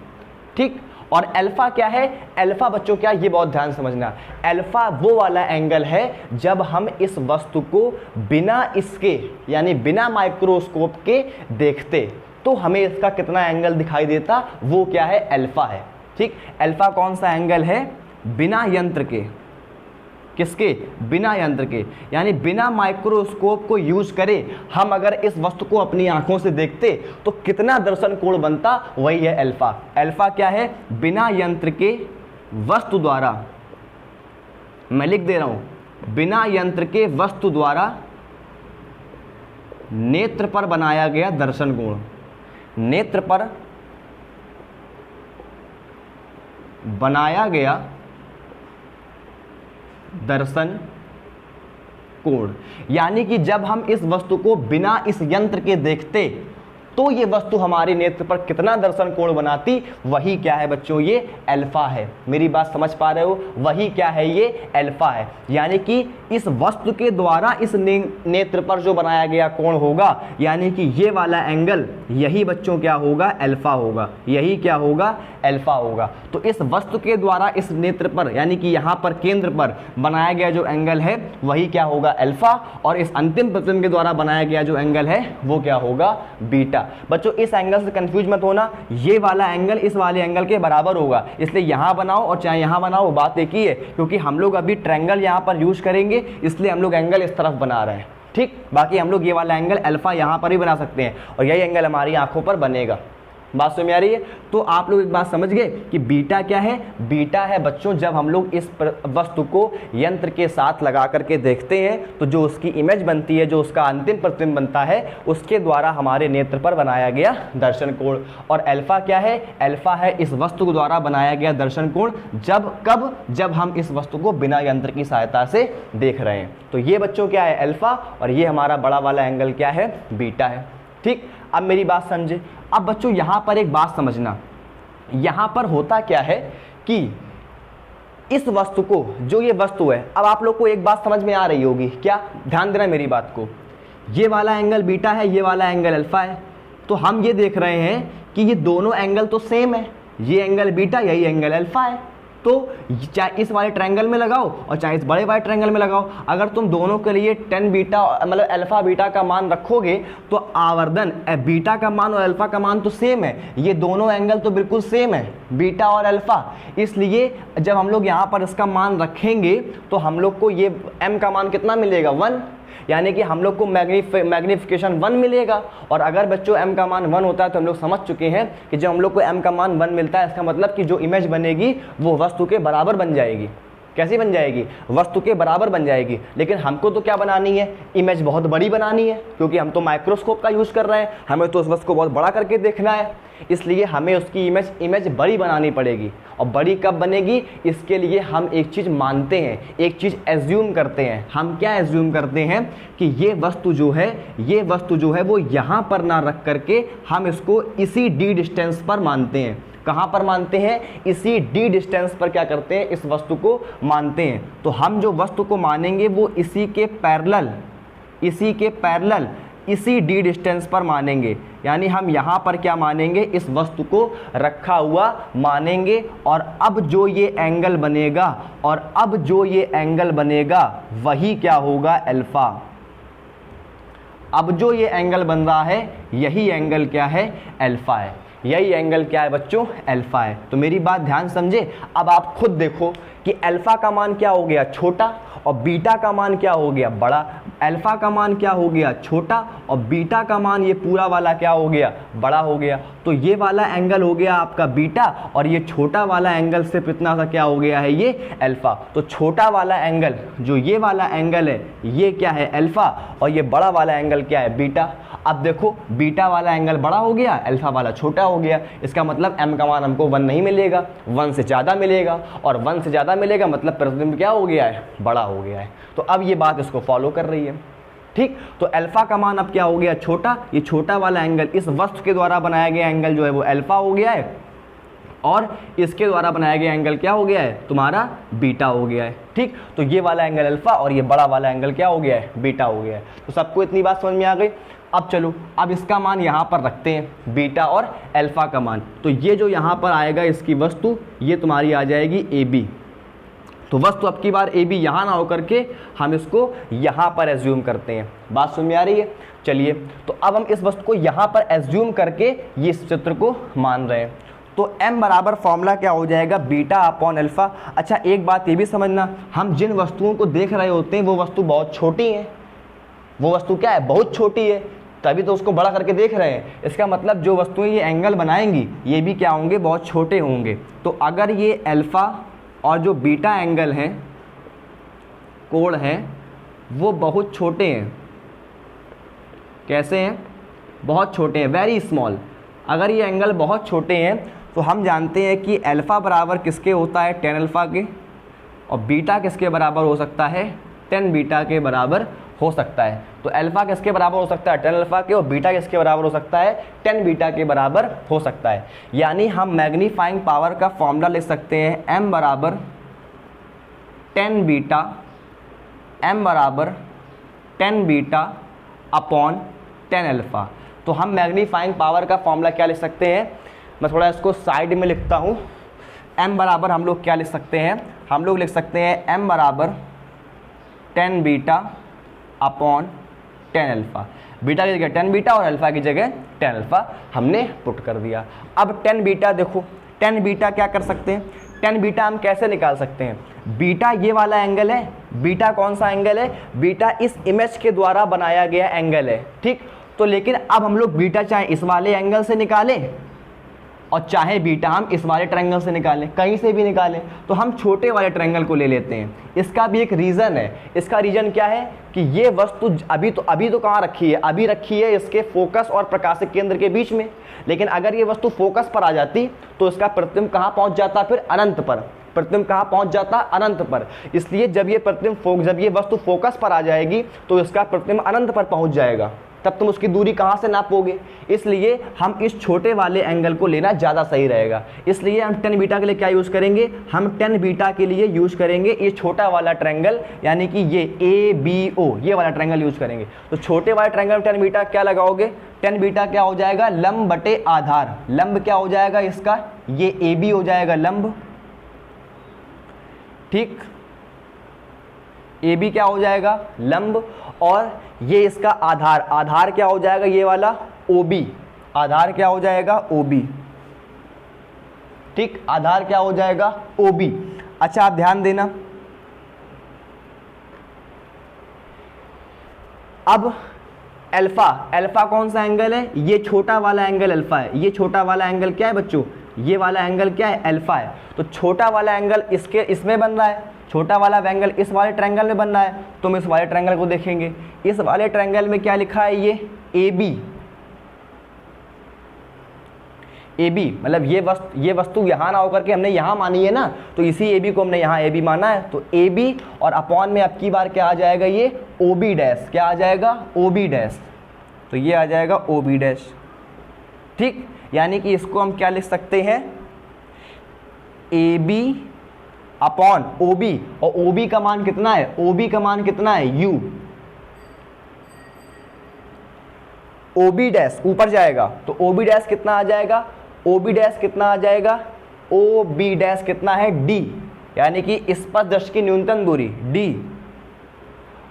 ठीक, और अल्फा क्या है, अल्फा बच्चों क्या, ये बहुत ध्यान समझना, अल्फा वो वाला एंगल है जब हम इस वस्तु को बिना इसके यानी बिना माइक्रोस्कोप के देखते, तो हमें इसका कितना एंगल दिखाई देता, वो क्या है, अल्फा है। ठीक, अल्फा कौन सा एंगल है, बिना यंत्र के, किसके, बिना यंत्र के, यानी बिना माइक्रोस्कोप को यूज करे हम अगर इस वस्तु को अपनी आंखों से देखते तो कितना दर्शन कोण बनता, वही है अल्फा। अल्फा क्या है, बिना यंत्र के वस्तु द्वारा, मैं लिख दे रहा हूं, बिना यंत्र के वस्तु द्वारा नेत्र पर बनाया गया दर्शन कोण, नेत्र पर बनाया गया दर्शन कोण। यानी कि जब हम इस वस्तु को बिना इस यंत्र के देखते तो ये वस्तु हमारे नेत्र पर कितना दर्शन कोण बनाती, वही क्या है बच्चों, ये अल्फा है। मेरी बात समझ पा रहे हो, वही क्या है, ये अल्फा है। यानी कि इस वस्तु के द्वारा इस नेत्र पर जो बनाया गया कोण होगा, यानी कि ये वाला एंगल, यही बच्चों क्या होगा, अल्फा होगा, यही क्या होगा, अल्फा होगा। तो इस वस्तु के द्वारा इस नेत्र पर यानी कि यहाँ पर केंद्र पर बनाया गया जो एंगल है वही क्या होगा, अल्फा, और इस अंतिम प्रतिबिंब के द्वारा बनाया गया जो एंगल है वो क्या होगा, बीटा। बीटा। बच्चों इस एंगल से कंफ्यूज मत होना, ये वाला एंगल इस वाले एंगल के बराबर होगा, इसलिए यहाँ बनाओ और चाहे यहाँ बनाओ बात एक ही है, क्योंकि हम लोग अभी ट्रायंगल यहाँ पर यूज करेंगे इसलिए हम लोग एंगल इस तरफ बना रहे हैं। ठीक, बाकी हम लोग ये वाला एंगल अल्फा यहाँ पर ही बना सकते हैं और यही एंगल हमारी आंखों पर बनेगा। बात समझ में आ रही है? तो आप लोग एक बात समझ गए कि बीटा क्या है? बीटा है बच्चों जब हम लोग इस वस्तु को यंत्र के साथ लगा करके देखते हैं तो जो उसकी इमेज बनती है, जो उसका अंतिम प्रतिबिंब बनता है, उसके द्वारा हमारे नेत्र पर बनाया गया दर्शन कोण। और अल्फा क्या है? अल्फा है इस वस्तु के द्वारा बनाया गया दर्शन कोण। जब हम इस वस्तु को बिना यंत्र की सहायता से देख रहे हैं। तो ये बच्चों क्या है? अल्फा, और ये हमारा बड़ा वाला एंगल क्या है? बीटा है। ठीक, अब मेरी बात समझे। अब बच्चों यहां पर एक बात समझना, यहां पर होता क्या है कि इस वस्तु को, जो ये वस्तु है, अब आप लोग को एक बात समझ में आ रही होगी क्या? ध्यान देना मेरी बात को। ये वाला एंगल बीटा है, ये वाला एंगल अल्फा है। तो हम ये देख रहे हैं कि ये दोनों एंगल तो सेम है, ये एंगल बीटा, यही एंगल अल्फा है। तो चाहे इस वाले ट्रायंगल में लगाओ और चाहे इस बड़े वाले ट्रायंगल में लगाओ, अगर तुम दोनों के लिए 10 बीटा मतलब अल्फा बीटा का मान रखोगे तो आवर्धन बीटा का मान और अल्फा का मान तो सेम है, ये दोनों एंगल तो बिल्कुल सेम है, बीटा और अल्फा। इसलिए जब हम लोग यहाँ पर इसका मान रखेंगे तो हम लोग को ये m का मान कितना मिलेगा? 1, यानी कि हम लोग को मैग्निफिकेशन 1 मिलेगा। और अगर बच्चों m का मान 1 होता है तो हम लोग समझ चुके हैं कि जब हम लोग को m का मान 1 मिलता है इसका मतलब कि जो इमेज बनेगी वो वस्तु के बराबर बन जाएगी। कैसी बन जाएगी? वस्तु के बराबर बन जाएगी। लेकिन हमको तो क्या बनानी है? इमेज बहुत बड़ी बनानी है, क्योंकि हम तो माइक्रोस्कोप का यूज़ कर रहे हैं, हमें तो उस वस्तु को बहुत बड़ा करके देखना है। इसलिए हमें उसकी इमेज बड़ी बनानी पड़ेगी। और बड़ी कब बनेगी? इसके लिए हम एक चीज़ मानते हैं, एक चीज़ एज्यूम करते हैं। हम क्या एज्यूम करते हैं कि ये वस्तु जो है वो यहाँ पर ना रख करके हम इसको इसी d डिस्टेंस पर मानते हैं। कहाँ पर मानते हैं? इसी d डिस्टेंस पर क्या करते हैं? इस वस्तु को मानते हैं। तो हम जो वस्तु को मानेंगे वो इसी के पैरेलल इसी d डिस्टेंस पर मानेंगे। यानी हम यहाँ पर क्या मानेंगे? इस वस्तु को रखा हुआ मानेंगे। और अब जो ये एंगल बनेगा वही क्या होगा? अल्फा। अब जो ये एंगल बन रहा है यही एंगल क्या है? अल्फा है। यही एंगल क्या है बच्चों? अल्फा है। तो मेरी बात ध्यान समझे। अब आप खुद देखो कि अल्फा का मान क्या हो गया? छोटा, और बीटा का मान क्या हो गया? बड़ा। अल्फा का मान क्या हो गया? छोटा, और बीटा का मान ये पूरा वाला क्या हो गया? बड़ा हो गया। तो ये वाला एंगल हो गया आपका बीटा, और ये छोटा वाला एंगल सिर्फ इतना सा क्या हो गया है? ये अल्फा। तो छोटा वाला एंगल, जो ये वाला एंगल है, ये क्या है? अल्फा, और ये बड़ा वाला एंगल क्या है? बीटा। अब देखो बीटा वाला एंगल बड़ा हो गया, अल्फा वाला छोटा हो गया। इसका मतलब m का मान हमको 1 नहीं मिलेगा, 1 से ज़्यादा मिलेगा, और 1 से ज़्यादा मिलेगा मतलब प्रतिबिंब क्या हो गया है? बड़ा हो गया है। तो अब ये बात इसको फॉलो कर रही है। ठीक, तो अल्फा का मान अब क्या हो गया? छोटा। ये छोटा वाला एंगल, इस वस्तु के द्वारा बनाया गया एंगल जो है वो अल्फा हो गया है, और इसके द्वारा बनाया गया एंगल क्या हो गया है? तुम्हारा बीटा हो गया है। ठीक, तो ये वाला एंगल अल्फा और ये बड़ा वाला एंगल क्या हो गया है? बीटा हो गया है। तो सबको इतनी बात समझ में आ गई। अब चलो, अब इसका मान यहाँ पर रखते हैं, बीटा और अल्फा का मान। तो ये जो यहाँ पर आएगा इसकी वस्तु, ये तुम्हारी आ जाएगी AB। तो वस्तु अब की बार AB यहाँ ना होकर के हम इसको यहाँ पर एज्यूम करते हैं। बात समझ में आ रही है? चलिए, तो अब हम इस वस्तु को यहाँ पर एज्यूम करके ये इस चित्र को मान रहे हैं। तो m बराबर फॉर्मूला क्या हो जाएगा? Beta upon alpha. अच्छा, एक बात ये भी समझना, हम जिन वस्तुओं को देख रहे होते हैं वो वस्तु बहुत छोटी है। वो वस्तु क्या है? बहुत छोटी है, तभी तो उसको बड़ा करके देख रहे हैं। इसका मतलब जो वस्तुएं ये एंगल बनाएंगी ये भी क्या होंगे? बहुत छोटे होंगे। तो अगर ये अल्फा और जो बीटा एंगल हैं, कोण हैं, वो बहुत छोटे हैं। कैसे हैं? बहुत छोटे हैं, वेरी स्मॉल। अगर ये एंगल बहुत छोटे हैं तो हम जानते हैं कि अल्फा बराबर किसके होता है? 10 अल्फा के, और बीटा किसके बराबर हो सकता है? 10 बीटा के बराबर हो सकता है। तो अल्फा किसके बराबर हो सकता है? 10 अल्फा के, और बीटा किसके बराबर हो सकता है? 10 बीटा के बराबर हो सकता है। यानी हम मैग्नीफाइंग पावर का फॉर्मूला लिख सकते हैं, m बराबर 10 बीटा, m बराबर 10 बीटा अपॉन 10 अल्फा। तो हम मैग्नीफाइंग पावर का फॉर्मूला क्या लिख सकते हैं? मैं थोड़ा इसको साइड में लिखता हूँ। m बराबर हम लोग क्या लिख सकते हैं? हम लोग लिख सकते हैं m बराबर 10 बीटा अपॉन 10 अल्फा। बीटा की जगह 10 बीटा और अल्फा की जगह tan अल्फा हमने पुट कर दिया। अब tan बीटा देखो, tan बीटा क्या कर सकते हैं, tan बीटा हम कैसे निकाल सकते हैं, बीटा ये वाला एंगल है, बीटा कौन सा एंगल है, बीटा इस इमेज के द्वारा बनाया गया एंगल है, ठीक। तो लेकिन अब हम लोग बीटा चाहे इस वाले एंगल से निकालें और चाहे बीटा हम इस वाले ट्रायंगल से निकालें, कहीं से भी निकालें, तो हम छोटे वाले ट्रायंगल को ले लेते हैं। इसका भी एक रीज़न है, इसका रीज़न क्या है कि ये वस्तु अभी तो कहाँ रखी है, अभी रखी है इसके फोकस और प्रकाशिक केंद्र के बीच में, लेकिन अगर ये वस्तु फोकस पर आ जाती तो इसका प्रतिबिंब कहाँ पहुँच जाता, फिर अनंत पर, प्रतिबिंब कहाँ पहुँच जाता, अनंत पर। इसलिए जब ये वस्तु फोकस पर आ जाएगी तो इसका प्रतिबिंब अनंत पर पहुँच जाएगा, तब तुम उसकी दूरी कहाँ से नापोगे। इसलिए हम इस छोटे वाले एंगल को लेना ज़्यादा सही रहेगा। इसलिए हम tan बीटा के लिए क्या यूज़ करेंगे, हम tan बीटा के लिए यूज़ करेंगे ये छोटा वाला ट्रायंगल, यानी कि ये ABO, ये वाला ट्रायंगल यूज़ करेंगे। तो छोटे वाले ट्रायंगल tan बीटा क्या लगाओगे, tan बीटा क्या हो जाएगा, लंब बटे आधार, लंब क्या हो जाएगा इसका, ये AB हो जाएगा लंब, ठीक, AB क्या हो जाएगा लंब, और ये इसका आधार, आधार क्या हो जाएगा ये वाला OB, आधार क्या हो जाएगा OB, ठीक, आधार क्या हो जाएगा OB। अच्छा आप ध्यान देना, अब अल्फा, अल्फा कौन सा एंगल है, ये छोटा वाला एंगल अल्फा है, ये छोटा वाला एंगल क्या है बच्चों, ये वाला एंगल क्या है, अल्फा है। तो छोटा वाला एंगल इसमें बन रहा है, छोटा वाला एंगल इस वाले ट्रायंगल में बन रहा है, तो हम इस वाले ट्रायंगल को देखेंगे, इस वाले ट्रायंगल में क्या लिखा है, ये AB, मतलब ये वस्तु यहाँ ना होकर के हमने यहाँ मानी है ना, तो इसी AB को हमने यहाँ AB माना है, तो AB और अपॉन में अब की बार क्या आ जाएगा, ये OB डैश, क्या आ जाएगा OB डैश, तो ये आ जाएगा OB डैश, ठीक। यानी कि इसको हम क्या लिख सकते हैं, AB अपॉन OB, और OB का मान कितना है, OB का मान कितना है U, OB डैश ऊपर जाएगा तो OB डैश कितना आ जाएगा, OB डैश कितना आ जाएगा, OB डैश कितना है D, यानी कि स्पर्शदर्शी की न्यूनतम दूरी D,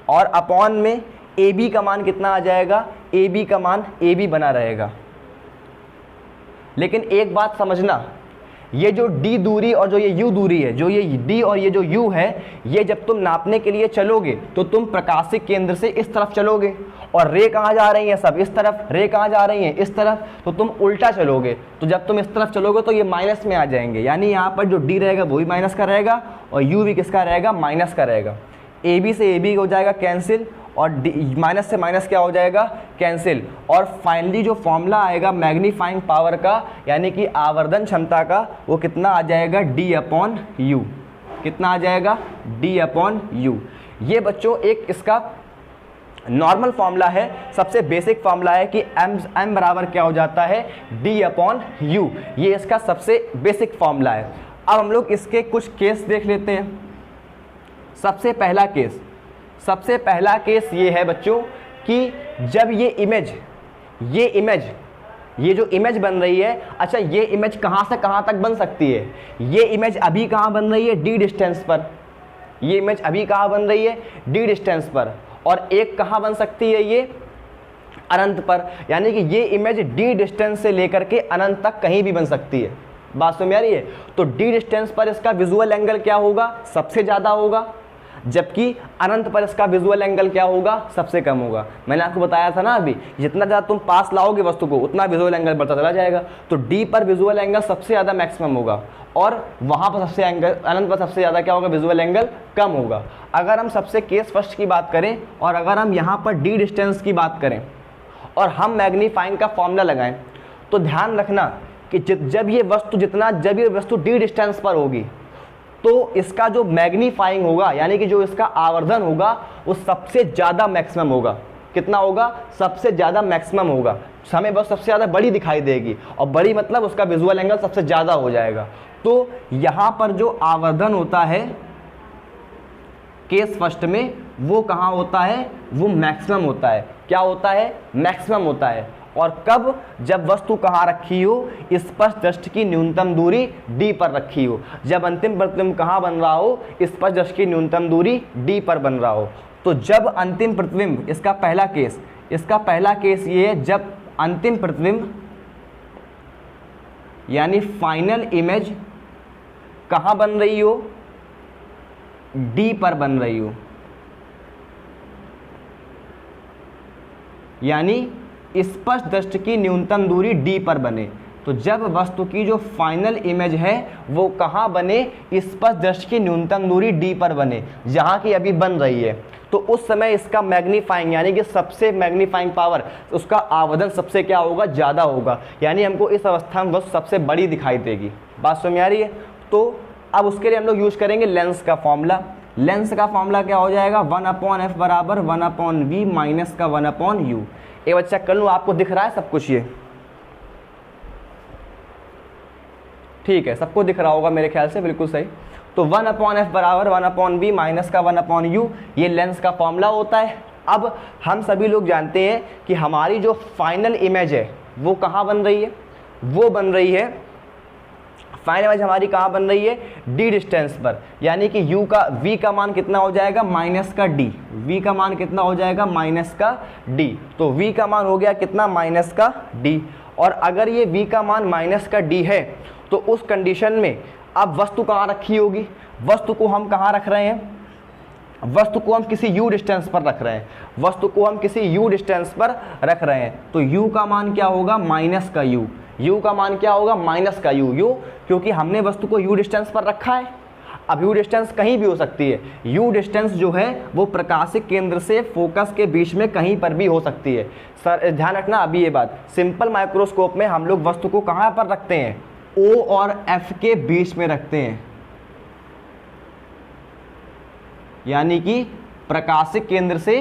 और अपॉन में AB का मान कितना आ जाएगा, AB का मान AB बना रहेगा। लेकिन एक बात समझना, ये जो D दूरी और जो ये U दूरी है, जो ये D और ये जो U है, ये जब तुम नापने के लिए चलोगे तो तुम प्रकाशिक केंद्र से इस तरफ चलोगे, और रे कहाँ जा रही है, सब इस तरफ, रे कहाँ जा रही है इस तरफ, तो तुम उल्टा चलोगे, तो जब तुम इस तरफ चलोगे तो ये माइनस में आ जाएंगे, यानी यहाँ पर जो D रहेगा वो भी माइनस का रहेगा और U भी किसका रहेगा, माइनस का रहेगा। AB से AB हो जाएगा कैंसिल, और माइनस से माइनस क्या हो जाएगा, कैंसिल, और फाइनली जो फॉर्मूला आएगा मैग्नीफाइंग पावर का, यानी कि आवर्धन क्षमता का, वो कितना आ जाएगा, D अपॉन U, कितना आ जाएगा, D अपॉन U। ये बच्चों एक इसका नॉर्मल फॉर्मूला है, सबसे बेसिक फॉर्मूला है कि m बराबर क्या हो जाता है, D अपॉन U, ये इसका सबसे बेसिक फॉर्मूला है। अब हम लोग इसके कुछ केस देख लेते हैं। सबसे पहला केस ये है बच्चों कि जब ये जो इमेज बन रही है, अच्छा ये इमेज कहाँ से कहाँ तक बन सकती है, ये इमेज अभी कहाँ बन रही है, D डिस्टेंस पर, ये इमेज अभी कहाँ बन रही है, D डिस्टेंस पर, और एक कहाँ बन सकती है, ये अनंत पर, यानी कि ये इमेज D डिस्टेंस से लेकर के अनंत तक कहीं भी बन सकती है। बात समझ में आ रही है। तो D डिस्टेंस पर इसका विजुअल एंगल क्या होगा, सबसे ज़्यादा होगा, जबकि अनंत पर इसका विजुअल एंगल क्या होगा, सबसे कम होगा। मैंने आपको बताया था ना अभी, जितना ज़्यादा तुम पास लाओगे वस्तु को उतना विजुअल एंगल बढ़ता चला जाएगा। तो D पर विजुअल एंगल सबसे ज़्यादा मैक्सिमम होगा, और वहाँ पर अनंत पर सबसे ज़्यादा क्या होगा, विजुअल एंगल कम होगा। अगर हम सबसे केस फर्स्ट की बात करें, और अगर हम यहाँ पर D डिस्टेंस की बात करें और हम मैग्नीफाइंग का फॉर्मूला लगाएं, तो ध्यान रखना कि जब ये वस्तु D डिस्टेंस पर होगी तो इसका जो मैग्नीफाइंग होगा, यानी कि जो इसका आवर्धन होगा, वो सबसे ज़्यादा मैक्सिमम होगा। कितना होगा, सबसे ज़्यादा मैक्सिमम होगा। हमें बस सबसे ज़्यादा बड़ी दिखाई देगी, और बड़ी मतलब उसका विजुअल एंगल सबसे ज़्यादा हो जाएगा। तो यहाँ पर जो आवर्धन होता है केस फर्स्ट में, वो कहाँ होता है, वो मैक्सिमम होता है। क्या होता है, मैक्सिमम होता है। और कब, जब वस्तु कहाँ रखी हो, स्पर्शदृष्टि की न्यूनतम दूरी D पर रखी हो। जब अंतिम प्रतिबिंब कहाँ बन रहा हो, स्पर्शदृष्टि की न्यूनतम दूरी D पर बन रहा हो। तो जब अंतिम प्रतिबिंब, इसका पहला केस ये है, जब अंतिम प्रतिबिंब यानी फाइनल इमेज कहाँ बन रही हो, डी पर बन रही हो, यानी स्पष्ट दृष्टि की न्यूनतम दूरी डी पर बने। तो जब वस्तु की जो फाइनल इमेज है वो कहाँ बने, स्पष्ट दृष्टि की न्यूनतम दूरी डी पर बने, जहाँ की अभी बन रही है, तो उस समय इसका मैग्नीफाइंग यानी कि सबसे मैग्नीफाइंग पावर, उसका आवर्धन सबसे क्या होगा, ज़्यादा होगा, यानी हमको इस अवस्था में वस्तु सबसे बड़ी दिखाई देगी। बात समझ में आ रही है? तो अब उसके लिए हम लोग यूज करेंगे लेंस का फॉर्मूला। लेंस का फॉर्मूला क्या हो जाएगा, 1/f बराबर 1/v माइनस का 1/u। एक बच्चा कर लूँ, आपको दिख रहा है सब कुछ, ये ठीक है, सबको दिख रहा होगा मेरे ख्याल से, बिल्कुल सही। तो 1/f बराबर 1/v माइनस का 1/u, ये लेंस का फॉर्मूला होता है। अब हम सभी लोग जानते हैं कि हमारी जो फाइनल इमेज है वो कहाँ बन रही है, वो बन रही है, फाइनल इमेज हमारी कहाँ बन रही है, डी डिस्टेंस पर, यानी कि u का v का मान कितना हो जाएगा, माइनस का d, v का मान कितना हो जाएगा, माइनस का d। तो v का मान हो गया कितना, माइनस का d। और अगर ये v का मान माइनस का d है तो उस कंडीशन में अब वस्तु कहाँ रखी होगी, वस्तु को हम कहाँ रख रहे हैं, वस्तु को हम किसी u डिस्टेंस पर रख रहे हैं, वस्तु को हम किसी u डिस्टेंस पर रख रहे हैं। तो u का मान क्या होगा, माइनस का u, u का मान क्या होगा, माइनस का u, क्योंकि हमने वस्तु को u डिस्टेंस पर रखा है। अब u डिस्टेंस कहीं भी हो सकती है, u डिस्टेंस जो है वो प्रकाशिक केंद्र से फोकस के बीच में कहीं पर भी हो सकती है। सर ध्यान रखना अभी ये बात, सिंपल माइक्रोस्कोप में हम लोग वस्तु को कहाँ पर रखते हैं, O और F के बीच में रखते हैं, यानी कि प्रकाशिक केंद्र से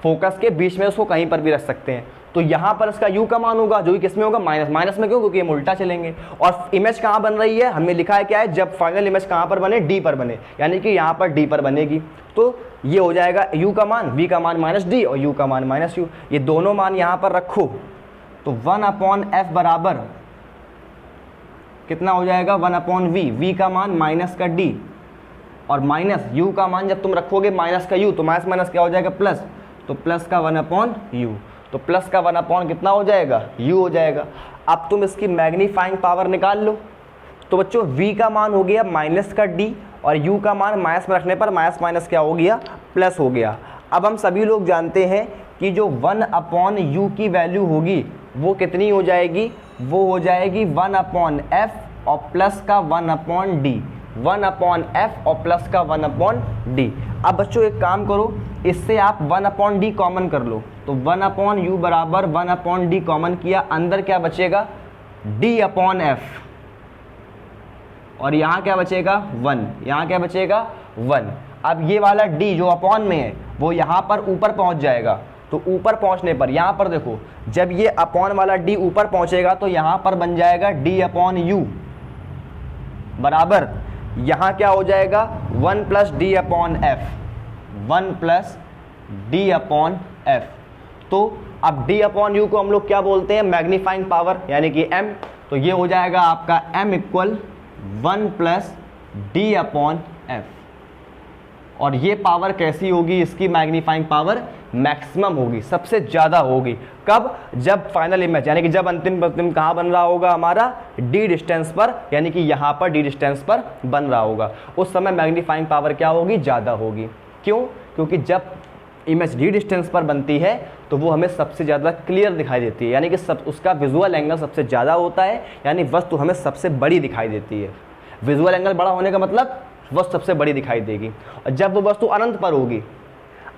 फोकस के बीच में उसको कहीं पर भी रख सकते हैं। तो यहाँ पर इसका u का मान होगा जो कि किस में होगा, माइनस, माइनस में क्यों, क्योंकि हम उल्टा चलेंगे। और इमेज कहाँ बन रही है, हमने लिखा है क्या है, जब फाइनल इमेज कहाँ पर बने, डी पर बने, यानी कि यहाँ पर डी पर बनेगी। तो ये हो जाएगा u का मान, v का मान माइनस डी और u का मान माइनस u, ये दोनों मान यहाँ पर रखो। तो 1/f बराबर कितना हो जाएगा, 1/v, v का मान माइनस का d और माइनस u का मान जब तुम रखोगे माइनस का u तो माइनस माइनस क्या हो जाएगा, प्लस, तो प्लस का 1/u, तो प्लस का 1/ कितना हो जाएगा, u हो जाएगा। अब तुम इसकी मैग्नीफाइंग पावर निकाल लो। तो बच्चों v का मान हो गया माइनस का d और u का मान माइनस में रखने पर माइनस माइनस क्या हो गया, प्लस हो गया। अब हम सभी लोग जानते हैं कि जो 1/u की वैल्यू होगी वो कितनी हो जाएगी, वो हो जाएगी 1/f और प्लस का 1/d, 1/f और प्लस का 1/d। अब बच्चों एक काम करो, इससे आप 1/d कॉमन कर लो। तो 1/u बराबर 1/d कॉमन किया, अंदर क्या बचेगा, d/f और यहाँ क्या बचेगा, 1, यहाँ क्या बचेगा, 1। अब ये वाला d जो अपॉन में है वो यहाँ पर ऊपर पहुँच जाएगा। तो ऊपर पहुँचने पर यहाँ पर देखो, जब ये अपॉन वाला d ऊपर पहुँचेगा तो यहाँ पर बन जाएगा d/u बराबर, यहाँ क्या हो जाएगा, 1 + d/f, 1 + d/f। तो अब d/u को हम लोग क्या बोलते हैं, मैग्नीफाइंग पावर, यानी कि m। तो ये हो जाएगा आपका m = 1 + d/f। और ये पावर कैसी होगी, इसकी मैग्नीफाइंग पावर मैक्सिमम होगी, सबसे ज़्यादा होगी। कब, जब फाइनल इमेज यानी कि जब अंतिम प्रतिबिंब कहाँ बन रहा होगा हमारा, डी डिस्टेंस पर, यानी कि यहाँ पर डी डिस्टेंस पर बन रहा होगा, उस समय मैग्नीफाइंग पावर क्या होगी, ज़्यादा होगी। क्यों, क्योंकि जब इमेज डी डिस्टेंस पर बनती है तो वो हमें सबसे ज़्यादा क्लियर दिखाई देती है, यानी कि सब उसका विजुअल एंगल सबसे ज़्यादा होता है, यानी वस्तु हमें सबसे बड़ी दिखाई देती है। विजुअल एंगल बड़ा होने का मतलब वस्तु सबसे बड़ी दिखाई देगी। और जब वो वस्तु अनंत पर होगी,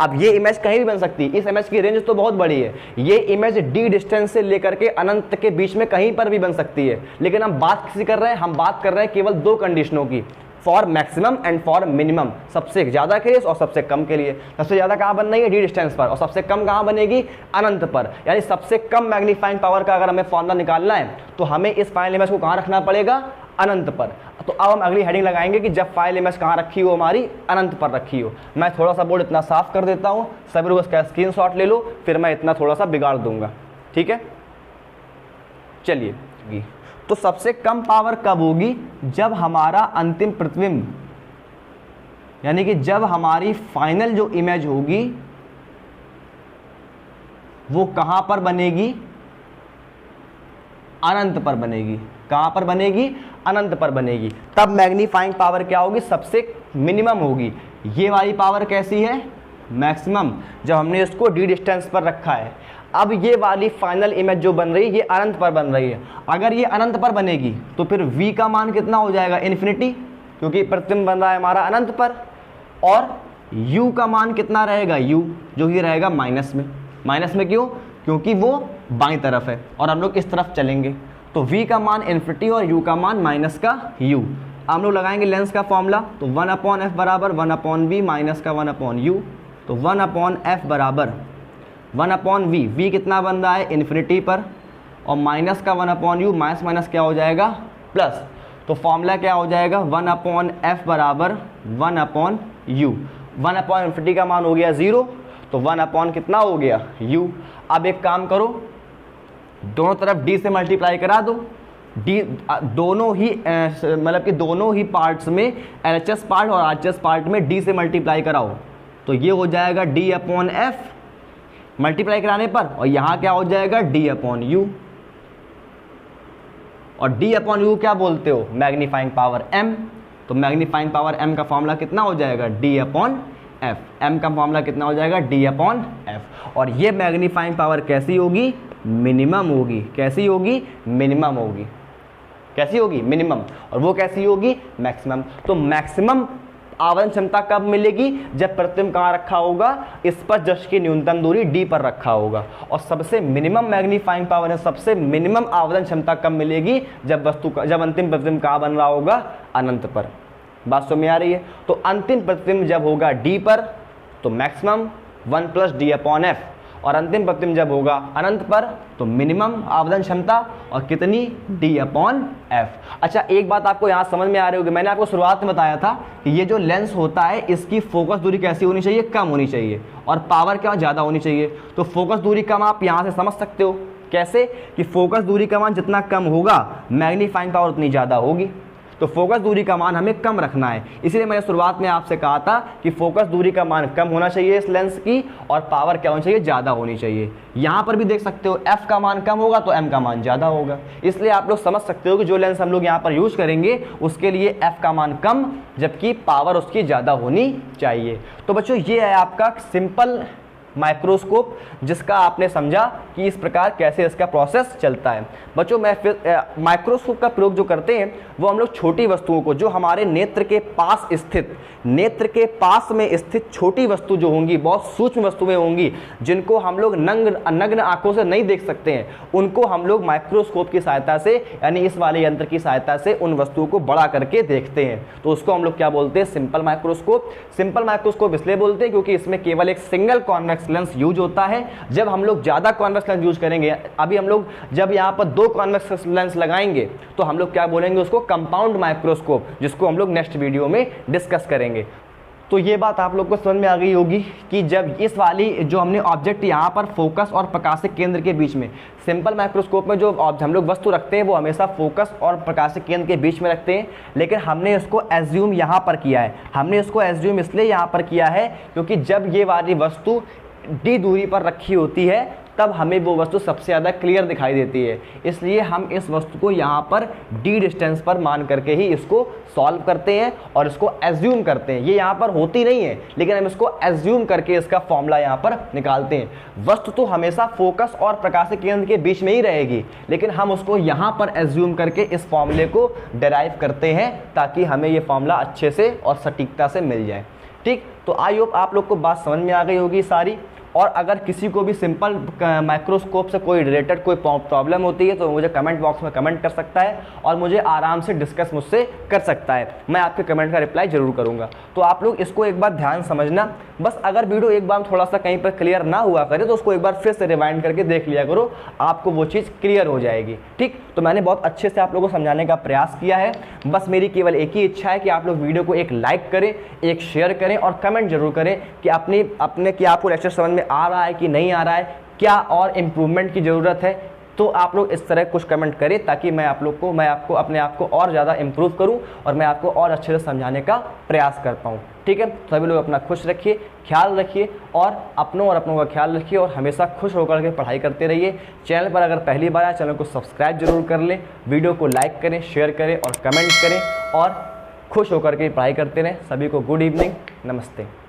अब ये इमेज कहीं भी बन सकती है, इस इमेज की रेंज तो बहुत बड़ी है, ये इमेज डी डिस्टेंस से लेकर के अनंत के बीच में कहीं पर भी बन सकती है। लेकिन हम बात किसी कर रहे हैं, हम बात कर रहे हैं केवल 2 कंडीशनों की, for maximum and for minimum, सबसे ज़्यादा के लिए और सबसे कम के लिए। सबसे ज़्यादा कहाँ बन रही है, डी डिस्टेंस पर, और सबसे कम कहाँ बनेगी, अनंत पर। यानी सबसे कम मैग्नीफाइंग पावर का अगर हमें फॉर्मूला निकालना है तो हमें इस फाइनल इमेज को कहाँ रखना पड़ेगा, अनंत पर। तो अब हम अगली हेडिंग लगाएंगे कि जब फाइल इमेज कहाँ रखी हो, हमारी अनंत पर रखी हो। मैं थोड़ा सा बोर्ड इतना साफ कर देता हूँ, सभी लोग इसका स्क्रीनशॉट ले लो, फिर मैं इतना थोड़ा सा बिगाड़ दूंगा, ठीक है। चलिए, तो सबसे कम पावर कब होगी, जब हमारा अंतिम प्रतिबिंब यानी कि जब हमारी फाइनल जो इमेज होगी वो कहाँ पर बनेगी, अनंत पर बनेगी। कहाँ पर बनेगी? अनंत पर बनेगी। तब मैग्नीफाइंग पावर क्या होगी? सबसे मिनिमम होगी। ये वाली पावर कैसी है? मैक्सिमम, जब हमने इसको डी डिस्टेंस पर रखा है। अब ये वाली फाइनल इमेज जो बन रही है ये अनंत पर बन रही है। अगर ये अनंत पर बनेगी तो फिर v का मान कितना हो जाएगा? इन्फिनिटी, क्योंकि प्रतिबिंब बन रहा है हमारा अनंत पर। और u का मान कितना रहेगा? u जो ही रहेगा माइनस में। माइनस में क्यों? क्योंकि वो बाईं तरफ है और हम लोग इस तरफ चलेंगे। तो v का मान इन्फिनिटी और u का मान माइनस का u। हम लोग लगाएंगे लेंस का फॉर्मूला, तो 1/f बराबर 1/v माइनस का 1/u। तो 1/f बराबर 1/v, v कितना बन रहा है? इन्फिनिटी पर, और माइनस का 1/u, माइनस माइनस क्या हो जाएगा? प्लस। तो फॉर्मूला क्या हो जाएगा? 1/f बराबर 1/u। 1/इन्फिनिटी का मान हो गया 0, तो 1/ कितना हो गया? u। अब एक काम करो, दोनों तरफ d से मल्टीप्लाई करा दो। d दोनों ही मतलब कि दोनों ही पार्ट्स में, LHS पार्ट और RHS पार्ट में d से मल्टीप्लाई कराओ, तो ये हो जाएगा d/f मल्टीप्लाई कराने पर, और यहाँ क्या हो जाएगा? d/u। और d/u क्या बोलते हो? Magnifying power m। तो मैग्नीफाइंग पावर m का फॉर्मूला कितना हो जाएगा? d/f। m का फॉर्मूला कितना हो जाएगा? d/f। और ये मैग्नीफाइंग पावर कैसी होगी? मिनिमम होगी। कैसी होगी? मिनिमम होगी। कैसी होगी? मिनिमम। और वो कैसी होगी? मैक्सिमम। तो मैक्सिमम आवरण क्षमता कब मिलेगी? जब प्रतिबिंब कहाँ रखा होगा? इस पर जस्ट की न्यूनतम दूरी d पर रखा होगा। और सबसे मिनिमम मैग्नीफाइंग पावर है, सबसे मिनिमम आवरण क्षमता कब मिलेगी? जब अंतिम प्रतिबिंब कहाँ बन रहा होगा? अनंत पर। बात समझ में आ रही है? तो अंतिम प्रतिबिंब जब होगा d पर तो मैक्सिमम 1 + d/f, और अंतिम प्रतिबिंब जब होगा अनंत पर तो मिनिमम आवरण क्षमता, और कितनी? d/f। अच्छा, एक बात आपको यहाँ समझ में आ रही होगी, मैंने आपको शुरुआत में बताया था कि ये जो लेंस होता है इसकी फोकस दूरी कैसी होनी चाहिए? कम होनी चाहिए, और पावर क्या? ज़्यादा होनी चाहिए। तो फोकस दूरी कम आप यहाँ से समझ सकते हो। कैसे? कि फोकस दूरी का मान जितना कम होगा मैग्नीफाइंग पावर उतनी ज़्यादा होगी। तो फोकस दूरी का मान हमें कम रखना है, इसलिए मैंने शुरुआत में आपसे कहा था कि फोकस दूरी का मान कम होना चाहिए इस लेंस की, और पावर क्या होनी चाहिए? ज़्यादा होनी चाहिए। यहाँ पर भी देख सकते हो f का मान कम होगा तो m का मान ज़्यादा होगा। इसलिए आप लोग समझ सकते हो कि जो लेंस हम लोग यहाँ पर यूज़ करेंगे उसके लिए f का मान कम, जबकि पावर उसकी ज़्यादा होनी चाहिए। तो बच्चों, ये है आपका सिंपल माइक्रोस्कोप, जिसका आपने समझा कि इस प्रकार कैसे इसका प्रोसेस चलता है। बच्चों, मैं फिर माइक्रोस्कोप का प्रयोग जो करते हैं वो हम लोग छोटी वस्तुओं को, जो हमारे नेत्र के पास में स्थित छोटी वस्तु जो होंगी, बहुत सूक्ष्म वस्तुएं होंगी, जिनको हम लोग नग्न आंखों से नहीं देख सकते हैं, उनको हम लोग माइक्रोस्कोप की सहायता से, यानी इस वाले यंत्र की सहायता से उन वस्तुओं को बड़ा करके देखते हैं। तो उसको हम लोग क्या बोलते हैं? Simple microscope. सिंपल माइक्रोस्कोप इसलिए बोलते हैं क्योंकि इसमें केवल एक सिंगल कॉन्वेक्स लेंस यूज होता है। जब हम लोग ज्यादा कॉन्वेक्स लेंस यूज करेंगे, अभी हम लोग जब यहाँ पर 2 कॉन्वेक्स लेंस लगाएंगे तो हम लोग क्या बोलेंगे? उसको कंपाउंड माइक्रोस्कोप, जिसको हम लोग नेक्स्ट वीडियो में डिस्कस करेंगे। तो ये बात आप लोग को समझ में आ गई होगी कि जब इस वाली जो हमने ऑब्जेक्ट यहाँ पर फोकस और प्रकाशिक केंद्र के बीच में, सिंपल माइक्रोस्कोप में जो हम लोग वस्तु रखते हैं वो हमेशा फोकस और प्रकाशिक केंद्र के बीच में रखते हैं, लेकिन हमने इसको एज्यूम यहाँ पर किया है। हमने इसको एज्यूम इसलिए यहाँ पर किया है क्योंकि जब ये वाली वस्तु d दूरी पर रखी होती है तब हमें वो वस्तु सबसे ज़्यादा क्लियर दिखाई देती है। इसलिए हम इस वस्तु को यहाँ पर d डिस्टेंस पर मान करके ही इसको सॉल्व करते हैं और इसको एज्यूम करते हैं। ये यहाँ पर होती नहीं है, लेकिन हम इसको एज्यूम करके इसका फॉर्मूला यहाँ पर निकालते हैं। वस्तु तो हमेशा फोकस और प्रकाशिक केंद्र के बीच में ही रहेगी, लेकिन हम उसको यहाँ पर एज्यूम करके इस फॉर्मूले को डेराइव करते हैं ताकि हमें ये फॉर्मूला अच्छे से और सटीकता से मिल जाए। ठीक, तो आई होप आप लोग को बात समझ में आ गई होगी सारी। और अगर किसी को भी सिंपल माइक्रोस्कोप से कोई रिलेटेड कोई प्रॉब्लम होती है तो मुझे कमेंट बॉक्स में कमेंट कर सकता है और मुझे आराम से डिस्कस मुझसे कर सकता है। मैं आपके कमेंट का रिप्लाई जरूर करूंगा। तो आप लोग इसको एक बार ध्यान समझना। बस अगर वीडियो एक बार थोड़ा सा कहीं पर क्लियर ना हुआ करे तो उसको एक बार फिर से रिवाइंड करके देख लिया करो, आपको वो चीज़ क्लियर हो जाएगी। ठीक, तो मैंने बहुत अच्छे से आप लोगों को समझाने का प्रयास किया है। बस मेरी केवल एक ही इच्छा है कि आप लोग वीडियो को एक लाइक करें, एक शेयर करें और कमेंट जरूर करें कि अपने कि आपको लेक्चर समझ में आ रहा है कि नहीं आ रहा है, क्या और इम्प्रूवमेंट की ज़रूरत है, तो आप लोग इस तरह कुछ कमेंट करें ताकि मैं आपको अपने आप को और ज़्यादा इम्प्रूव करूं और मैं आपको और अच्छे से समझाने का प्रयास कर पाऊं। ठीक है, तो सभी लोग अपना खुश रखिए, ख्याल रखिए और अपनों का ख्याल रखिए और हमेशा खुश होकर के पढ़ाई करते रहिए। चैनल पर अगर पहली बार आए चैनल को सब्सक्राइब जरूर कर लें, वीडियो को लाइक करें, शेयर करें और कमेंट करें और खुश होकर के पढ़ाई करते रहें। सभी को गुड इवनिंग, नमस्ते।